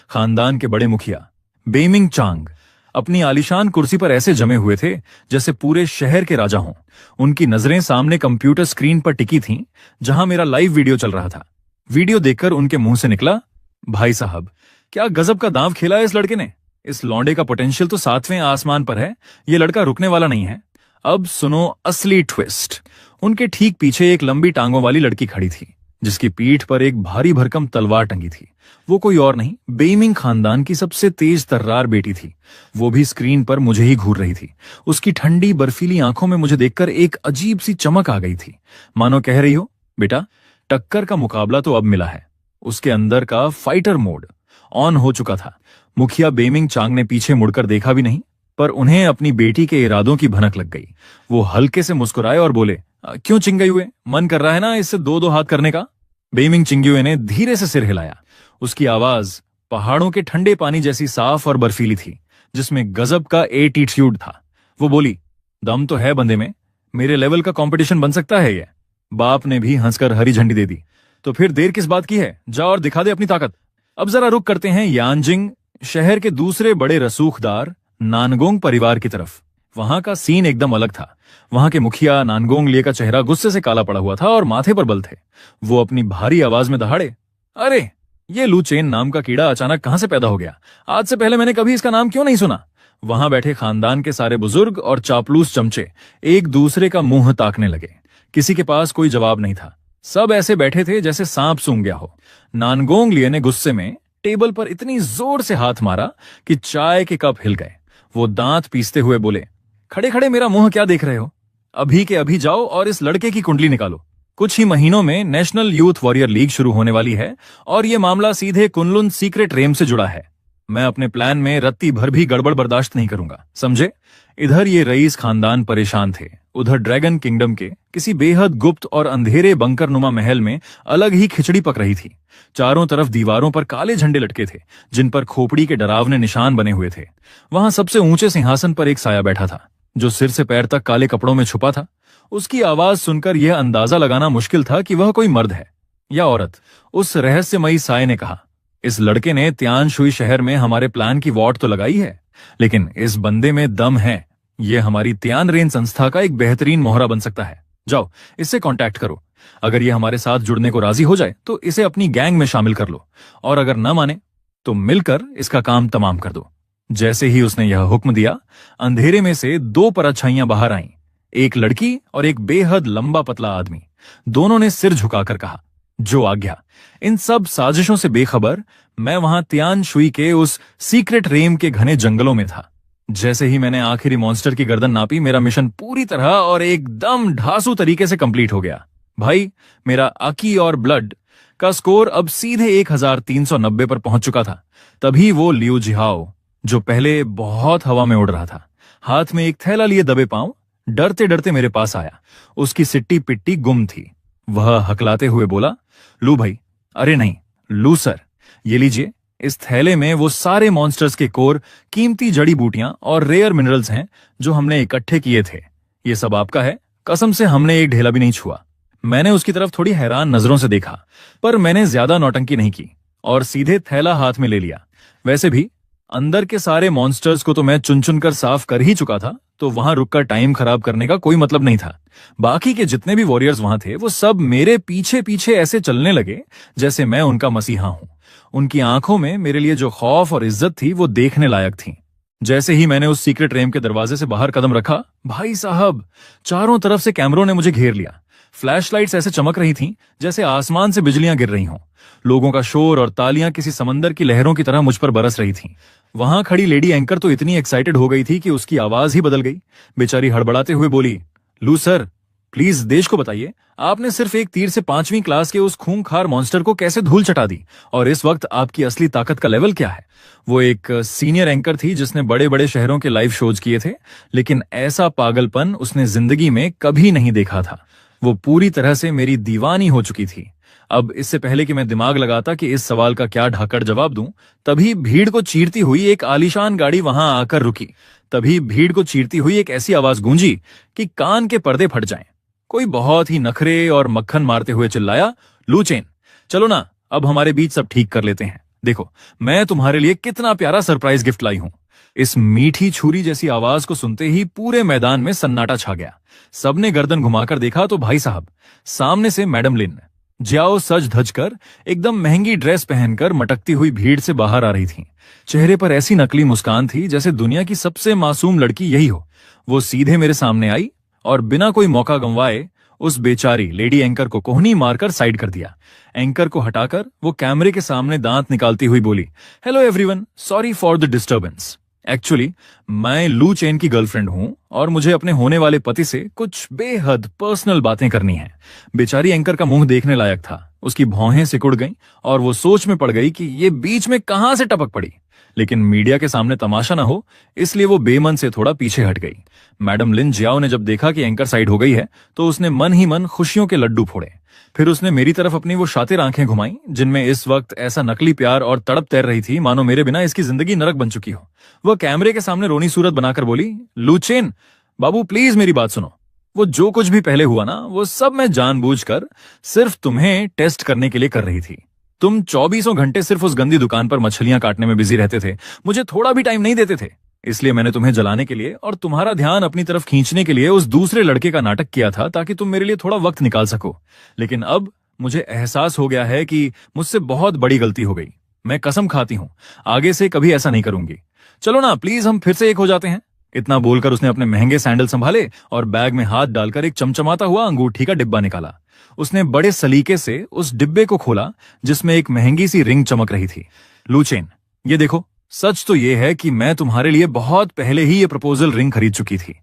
खानदान के बड़े मुखिया बेइमिंग चांग अपनी आलीशान कुर्सी पर ऐसे जमे हुए थे जैसे पूरे शहर के राजा हों। उनकी नजरें सामने कंप्यूटर स्क्रीन पर टिकी थीं, जहां मेरा लाइव वीडियो चल रहा था। वीडियो देखकर उनके मुंह से निकला, भाई साहब, क्या गजब का दांव खेला है इस लड़के ने। इस लौंडे का पोटेंशियल तो 7वें आसमान पर है। ये लड़का रुकने वाला नहीं है। अब सुनो असली ट्विस्ट। उनके ठीक पीछे एक लंबी टांगों वाली लड़की खड़ी थी, जिसकी पीठ पर एक भारी भरकम तलवार टंगी थी। वो कोई और नहीं, बेइमिंग खानदान की सबसे तेज तर्रार बेटी थी। वो भी स्क्रीन पर मुझे ही घूर रही थी। उसकी ठंडी बर्फीली आंखों में मुझे देखकर एक अजीब सी चमक आ गई थी, मानो कह रही हो, बेटा, टक्कर का मुकाबला तो अब मिला है। उसके अंदर का फाइटर मोड ऑन हो चुका था। मुखिया बेइमिंग चांग ने पीछे मुड़कर देखा भी नहीं, पर उन्हें अपनी बेटी के इरादों की भनक लग गई। वो हल्के से मुस्कुराए और बोले, क्यों चिंगई हुए, मन कर रहा है ना इससे 2-2 हाथ करने का। बेइमिंग चिंगुए ने धीरे से सिर हिलाया। उसकी आवाज पहाड़ों के ठंडे पानी जैसी साफ और बर्फीली थी, जिसमें गजब का एटीट्यूड था। वो बोली, दम तो है बंदे में, मेरे लेवल का कंपटीशन बन सकता है ये। बाप ने भी हंसकर हरी झंडी दे दी। तो फिर देर किस बात की है, जा और दिखा दे अपनी ताकत। अब जरा रुक करते हैं यानजिंग शहर के दूसरे बड़े रसूखदार नानगोंग परिवार की तरफ। वहां का सीन एकदम अलग था। वहां के मुखिया नानगोंग लिए का चेहरा गुस्से से काला पड़ा हुआ था और माथे पर बल थे। वो अपनी भारी आवाज में दहाड़े, अरे, ये लू चेन नाम का कीड़ा अचानक कहां से पैदा हो गया? आज से पहले मैंने कभी इसका नाम क्यों नहीं सुना? वहां बैठे खानदान के सारे बुजुर्ग और चापलूस चमचे एक दूसरे का मुंह ताकने लगे। किसी के पास कोई जवाब नहीं था। सब ऐसे बैठे थे जैसे सांप सूंघ गया हो। नानगोंग लिए ने गुस्से में टेबल पर इतनी जोर से हाथ मारा कि चाय के कप हिल गए। वो दांत पीसते हुए बोले, खड़े खड़े मेरा मुंह क्या देख रहे हो? अभी के अभी जाओ और इस लड़के की कुंडली निकालो। कुछ ही महीनों में नेशनल यूथ वॉरियर लीग शुरू होने वाली है और ये मामला सीधे कुनलुन सीक्रेट रेम से जुड़ा है। मैं अपने प्लान में रत्ती भर भी गड़बड़ बर्दाश्त नहीं करूंगा, समझे? इधर ये रईस खानदान परेशान थे, उधर ड्रैगन किंगडम के किसी बेहद गुप्त और अंधेरे बंकर नुमा महल में अलग ही खिचड़ी पक रही थी। चारों तरफ दीवारों पर काले झंडे लटके थे, जिन पर खोपड़ी के डरावने निशान बने हुए थे। वहां सबसे ऊंचे सिंहासन पर एक साया बैठा था, जो सिर से पैर तक काले कपड़ों में छुपा था। उसकी आवाज सुनकर यह अंदाजा लगाना मुश्किल था कि वह कोई मर्द है या औरत। उस रहस्यमयी साये ने कहा, इस लड़के ने तियानशुई शहर में हमारे प्लान की वॉट तो लगाई है, लेकिन इस बंदे में दम है। यह हमारी तियान रेन संस्था का एक बेहतरीन मोहरा बन सकता है। जाओ, इससे कांटेक्ट करो। अगर यह हमारे साथ जुड़ने को राजी हो जाए तो इसे अपनी गैंग में शामिल कर लो, और अगर न माने तो मिलकर इसका काम तमाम कर दो। जैसे ही उसने यह हुक्म दिया, अंधेरे में से 2 परछाइयां बाहर आईं, एक लड़की और एक बेहद लंबा पतला आदमी। दोनों ने सिर झुकाकर कहा, जो आज्ञा। इन सब साजिशों से बेखबर मैं वहां तियानशुई के उस सीक्रेट रेम के घने जंगलों में था। जैसे ही मैंने आखिरी मॉन्स्टर की गर्दन नापी, मेरा मिशन पूरी तरह और एकदम ढासू तरीके से कंप्लीट हो गया। भाई, मेरा आकी और ब्लड का स्कोर अब सीधे 1390 पर पहुंच चुका था। तभी वो लियू जिहाओ, जो पहले बहुत हवा में उड़ रहा था, हाथ में एक थैला लिए दबे पांव डरते डरते मेरे पास आया। उसकी सिट्टी पिट्टी गुम थी। वह हकलाते हुए बोला, लू भाई, अरे नहीं लू सर, ये लीजिए, इस थैले में वो सारे मॉन्स्टर्स के कोर, कीमती जड़ी बूटियां और रेयर मिनरल्स हैं जो हमने इकट्ठे किए थे। ये सब आपका है। कसम से हमने एक ढेला भी नहीं छुआ। मैंने उसकी तरफ थोड़ी हैरान नजरों से देखा, पर मैंने ज्यादा नौटंकी नहीं की और सीधे थैला हाथ में ले लिया। वैसे भी अंदर के सारे मॉन्स्टर्स को तो मैं चुन चुन कर साफ कर ही चुका था, तो वहां रुककर टाइम खराब करने का कोई मतलब नहीं था। बाकी के जितने भी वॉरियर्स वहां थे, वो सब मेरे पीछे पीछे ऐसे चलने लगे जैसे मैं उनका मसीहा हूं। उनकी आंखों में मेरे लिए जो खौफ और इज्जत थी, वो देखने लायक थी। जैसे ही मैंने उस सीक्रेट रेम के दरवाजे से बाहर कदम रखा, भाई साहब, चारों तरफ से कैमरों ने मुझे घेर लिया। फ्लैशलाइट्स ऐसे चमक रही थीं जैसे आसमान से बिजलियां गिर रही हों। लोगों का शोर और तालियां किसी समंदर की लहरों की तरह मुझ पर बरस रही थीं। वहां खड़ी लेडी एंकर तो इतनी एक्साइटेड हो गई थी कि उसकी आवाज ही बदल गई। बेचारी हड़बड़ाते हुए बोली, लू सर, प्लीज देश को बताइए, आपने सिर्फ एक तीर से 5वीं क्लास के उस खूंखार मॉन्स्टर को कैसे धूल चटा दी, और इस वक्त आपकी असली ताकत का लेवल क्या है। वो एक सीनियर एंकर थी जिसने बड़े बड़े शहरों के लाइव शोज किए थे, लेकिन ऐसा पागलपन उसने जिंदगी में कभी नहीं देखा था। वो पूरी तरह से मेरी दीवानी हो चुकी थी। अब इससे पहले कि मैं दिमाग लगाता कि इस सवाल का क्या ढाकड़ जवाब दूं, तभी भीड़ को चीरती हुई एक आलीशान गाड़ी वहां आकर रुकी। तभी भीड़ को चीरती हुई एक ऐसी आवाज गूंजी कि कान के पर्दे फट जाएं। कोई बहुत ही नखरे और मक्खन मारते हुए चिल्लाया, लू चेन, चलो ना, अब हमारे बीच सब ठीक कर लेते हैं। देखो, मैं तुम्हारे लिए कितना प्यारा सरप्राइज गिफ्ट लाई हूं। इस मीठी छुरी जैसी आवाज को सुनते ही पूरे मैदान में सन्नाटा छा गया। सबने गर्दन घुमाकर देखा तो भाई साहब, सामने से मैडम लिन जियाओ सज धज कर, एकदम महंगी ड्रेस पहनकर मटकती हुई भीड़ से बाहर आ रही थीं। चेहरे पर ऐसी नकली मुस्कान थी जैसे दुनिया की सबसे मासूम लड़की यही हो। वो सीधे मेरे सामने आई और बिना कोई मौका गंवाए उस बेचारी लेडी एंकर को कोहनी मारकर साइड कर दिया। एंकर को हटाकर वो कैमरे के सामने दांत निकालती हुई बोली, hello everyone, sorry for the disturbance. Actually मैं लू चेन की गर्लफ्रेंड हूं और मुझे अपने होने वाले पति से कुछ बेहद पर्सनल बातें करनी है। बेचारी एंकर का मुंह देखने लायक था। उसकी भौहें सिकुड़ गईं और वो सोच में पड़ गई कि ये बीच में कहां से टपक पड़ी। लेकिन मीडिया के सामने तमाशा ना हो, इसलिए वो बेमन से थोड़ा पीछे हट गई। मैडम लिन जियाओ ने जब देखा कि एंकर साइड हो गई है तो उसने मन ही मन खुशियों के लड्डू फोड़े। फिर उसने मेरी तरफ अपनी वो शातिर आंखें घुमाई जिनमें इस वक्त ऐसा नकली प्यार और तड़प तैर रही थी मानो मेरे बिना इसकी जिंदगी नरक बन चुकी हो। वह कैमरे के सामने रोनी सूरत बनाकर बोली, लू चेन बाबू, प्लीज मेरी बात सुनो। वो जो कुछ भी पहले हुआ ना, वो सब मैं जानबूझकर सिर्फ तुम्हें टेस्ट करने के लिए कर रही थी। तुम 24 घंटे सिर्फ उस गंदी दुकान पर मछलियां काटने में बिजी रहते थे, मुझे थोड़ा भी टाइम नहीं देते थे। इसलिए मैंने तुम्हें जलाने के लिए और तुम्हारा ध्यान अपनी तरफ खींचने के लिए उस दूसरे लड़के का नाटक किया था ताकि तुम मेरे लिए थोड़ा वक्त निकाल सको। लेकिन अब मुझे एहसास हो गया है कि मुझसे बहुत बड़ी गलती हो गई। मैं कसम खाती हूं, आगे से कभी ऐसा नहीं करूंगी। चलो ना, प्लीज हम फिर से एक हो जाते हैं। इतना बोलकर उसने अपने महंगे सैंडल संभाले और बैग में हाथ डालकर एक चमचमाता हुआ अंगूठी का डिब्बा निकाला। उसने बड़े सलीके से उस डिब्बे को खोला जिसमें एक महंगी सी रिंग चमक रही थी। लू चेन, ये देखो, सच तो ये है कि मैं तुम्हारे लिए बहुत पहले ही ये प्रपोजल रिंग खरीद चुकी थी।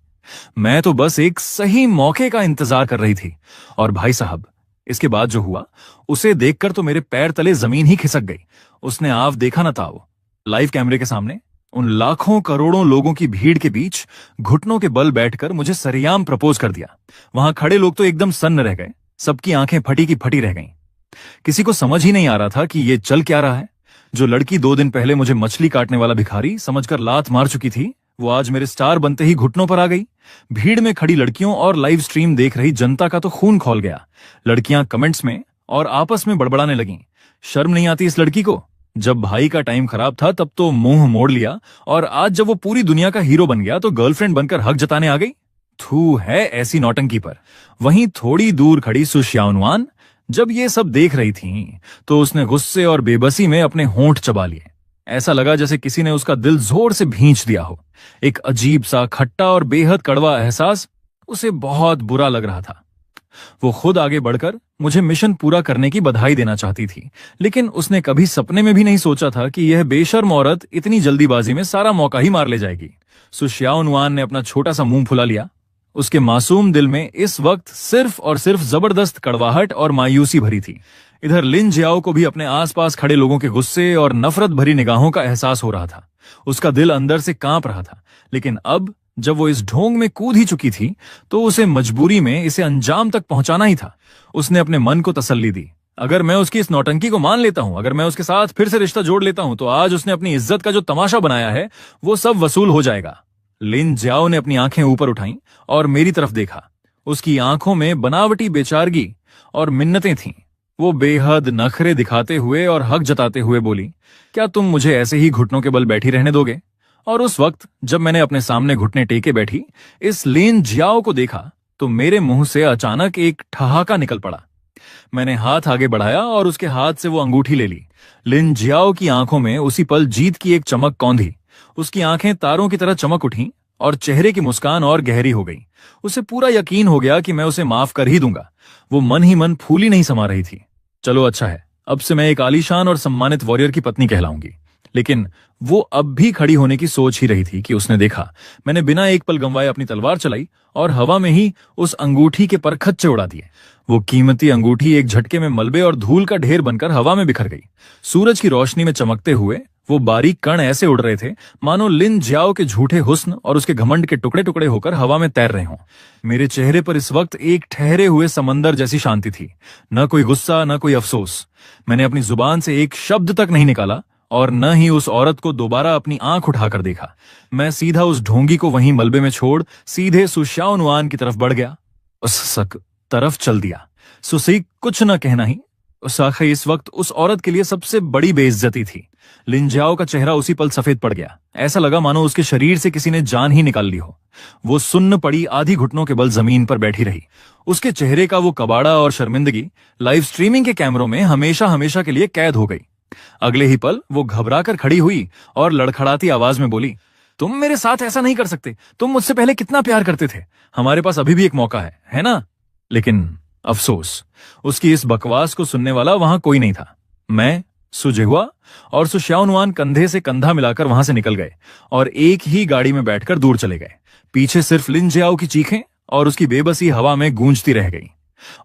मैं तो बस एक सही मौके का इंतजार कर रही थी। और भाई साहब, इसके बाद जो हुआ उसे देखकर तो मेरे पैर तले जमीन ही खिसक गई। उसने आप देखा ना था, वो लाइव कैमरे के सामने उन लाखों करोड़ों लोगों की भीड़ के बीच घुटनों के बल बैठकर मुझे सरेआम प्रपोज कर दिया। वहां खड़े लोग तो एकदम सन्न रह गए। सबकी आंखें फटी की फटी रह गईं। किसी को समझ ही नहीं आ रहा था कि ये चल क्या रहा है। जो लड़की 2 दिन पहले मुझे मछली काटने वाला भिखारी समझकर लात मार चुकी थी, वो आज मेरे स्टार बनते ही घुटनों पर आ गई। भीड़ में खड़ी लड़कियों और लाइव स्ट्रीम देख रही जनता का तो खून खौल गया। लड़कियां कमेंट्स में और आपस में बड़बड़ाने लगीं, शर्म नहीं आती इस लड़की को? जब भाई का टाइम खराब था तब तो मुंह मोड़ लिया, और आज जब वो पूरी दुनिया का हीरो बन गया तो गर्लफ्रेंड बनकर हक जताने आ गई। थू है ऐसी नौटंकी पर। वहीं थोड़ी दूर खड़ी सुशियानुआन जब ये सब देख रही थी तो उसने गुस्से और बेबसी में अपने होंठ चबा लिए। ऐसा लगा जैसे किसी ने उसका दिल जोर से भींच दिया हो। एक अजीब सा खट्टा और बेहद कड़वा एहसास उसे बहुत बुरा लग रहा था। वो खुद आगे बढ़कर मुझे मिशन पूरा करने की बधाई देना चाहती थी, लेकिन उसने कभी सपने में भी नहीं सोचा था कि यह बेशर्म औरत इतनी जल्दीबाजी में सारा मौका ही मार ले जाएगी। सुशियानुआन ने अपना छोटा सा मुंह फुला लिया। उसके मासूम दिल में इस वक्त सिर्फ और सिर्फ जबरदस्त कड़वाहट और मायूसी भरी थी। इधर लिन जियाओ को भी अपने आसपास खड़े लोगों के गुस्से और नफरत भरी निगाहों का एहसास हो रहा था। उसका दिल अंदर से कांप रहा था, लेकिन अब जब वो इस ढोंग में कूद ही चुकी थी तो उसे मजबूरी में इसे अंजाम तक पहुंचाना ही था। उसने अपने मन को तसल्ली दी, अगर मैं उसकी इस नौटंकी को मान लेता हूं, अगर मैं उसके साथ फिर से रिश्ता जोड़ लेता हूं, तो आज उसने अपनी इज्जत का जो तमाशा बनाया है वो सब वसूल हो जाएगा। लिन जियाओ ने अपनी आंखें ऊपर उठाईं और मेरी तरफ देखा। उसकी आंखों में बनावटी बेचारगी और मिन्नतें थीं। वो बेहद नखरे दिखाते हुए और हक जताते हुए बोली, क्या तुम मुझे ऐसे ही घुटनों के बल बैठी रहने दोगे? और उस वक्त जब मैंने अपने सामने घुटने टेके बैठी इस लिन जियाओ को देखा तो मेरे मुंह से अचानक एक ठहाका निकल पड़ा। मैंने हाथ आगे बढ़ाया और उसके हाथ से वो अंगूठी ले ली। लिन जियाओ की आंखों में उसी पल जीत की एक चमक कौंधी। उसकी आंखें तारों की तरह चमक उठीं और चेहरे की मुस्कान और गहरी हो गई। उसे पूरा यकीन हो गया कि मैं उसे माफ कर ही दूंगा। वो मन ही मन फूली नहीं समा रही थी। चलो अच्छा है, अब से मैं एक आलीशान और सम्मानित वॉरियर की पत्नी कहलाऊंगी। लेकिन वो अब भी खड़ी होने की सोच ही रही थी कि उसने देखा मैंने बिना एक पल गंवाए अपनी तलवार चलाई और हवा में ही उस अंगूठी के परखच्चे उड़ा दिए। वो कीमती अंगूठी एक झटके में मलबे और धूल का ढेर बनकर हवा में बिखर गई। सूरज की रोशनी में चमकते हुए वो बारीक कण ऐसे उड़ रहे थे मानो लिन जियाओ के झूठे हुस्न और उसके घमंड के टुकड़े टुकड़े होकर हवा में तैर रहे हों। मेरे चेहरे पर इस वक्त एक ठहरे हुए समंदर जैसी शांति थी। न कोई गुस्सा, न कोई अफसोस। मैंने अपनी जुबान से एक शब्द तक नहीं निकाला और न ही उस औरत को दोबारा अपनी आंख उठाकर देखा। मैं सीधा उस ढोंगी को वहीं मलबे में छोड़ सीधे सुशाओनुआन की तरफ बढ़ गया। उस तरफ चल दिया। सुसी कुछ न कहना ही। साखे इस वक्त उस औरत के लिए सबसे बड़ी बेइज्जती थी। लिंजाओ का चेहरा उसी पल सफेद पड़ गया। ऐसा लगा मानो उसके शरीर से किसी ने जान ही निकाल ली हो। वो सुन्न पड़ी आधी घुटनों के बल जमीन पर बैठी रही। उसके चेहरे का वो कबाड़ा और शर्मिंदगी लाइव स्ट्रीमिंग के कैमरों में हमेशा हमेशा के लिए कैद हो गई। अगले ही पल वो घबराकर खड़ी हुई और लड़खड़ाती आवाज में बोली, तुम मेरे साथ ऐसा नहीं कर सकते। तुम मुझसे पहले कितना प्यार करते थे। हमारे पास अभी भी एक मौका है ना? लेकिन अफसोस, उसकी इस बकवास को सुनने वाला वहां कोई नहीं था। मैं, सुजेहुआ और सुशाओनुआन कंधे से कंधा मिलाकर वहां से निकल गए और एक ही गाड़ी में बैठकर दूर चले गए। पीछे सिर्फ लिन जियाओ की चीखें और उसकी बेबसी हवा में गूंजती रह गई।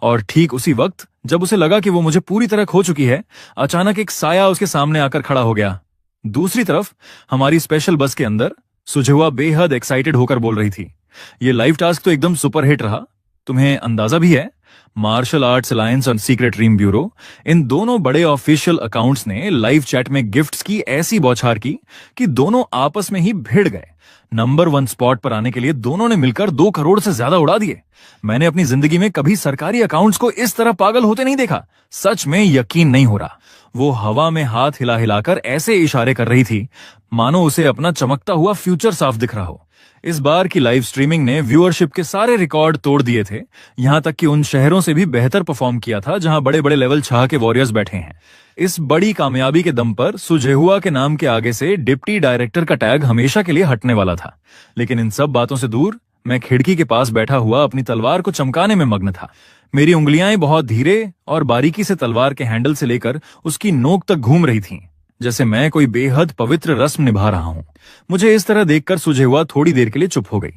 और ठीक उसी वक्त जब उसे लगा कि वो मुझे पूरी तरह खो चुकी है, अचानक एक साया उसके सामने आकर खड़ा हो गया। दूसरी तरफ हमारी स्पेशल बस के अंदर सुजेहुआ बेहद एक्साइटेड होकर बोल रही थी, ये लाइव टास्क तो एकदम सुपरहिट रहा। तुम्हें अंदाजा भी है, मार्शल आर्ट्स अलायंस और सीक्रेट ड्रीम ब्यूरो, इन दोनों बड़े ऑफिशियल अकाउंट्स ने लाइव चैट में गिफ्ट्स की ऐसी बौछार की कि दोनों आपस में ही भिड़ गए। नंबर 1 स्पॉट पर आने के लिए दोनों ने मिलकर 2 करोड़ से ज्यादा उड़ा दिए। मैंने अपनी जिंदगी में कभी सरकारी अकाउंट्स को इस तरह पागल होते नहीं देखा। सच में यकीन नहीं हो रहा। वो हवा में हाथ हिला हिलाकर ऐसे इशारे कर रही थी मानो उसे अपना चमकता हुआ फ्यूचर साफ दिख रहा हो। इस बार की लाइव स्ट्रीमिंग ने व्यूअरशिप के सारे रिकॉर्ड तोड़ दिए थे। यहां तक कि उन शहरों से भी बेहतर परफॉर्म किया था जहां बड़े बड़े लेवल 6 के वॉरियर्स बैठे हैं। इस बड़ी कामयाबी के दम पर सुजेहुआ के नाम के आगे से डिप्टी डायरेक्टर का टैग हमेशा के लिए हटने वाला था। लेकिन इन सब बातों से दूर मैं खिड़की के पास बैठा हुआ अपनी तलवार को चमकाने में मग्न था। मेरी उंगलियां बहुत धीरे और बारीकी से तलवार के हैंडल से लेकर उसकी नोक तक घूम रही थीं, जैसे मैं कोई बेहद पवित्र रस्म निभा रहा हूं। मुझे इस तरह देखकर सुजेहुआ थोड़ी देर के लिए चुप हो गई।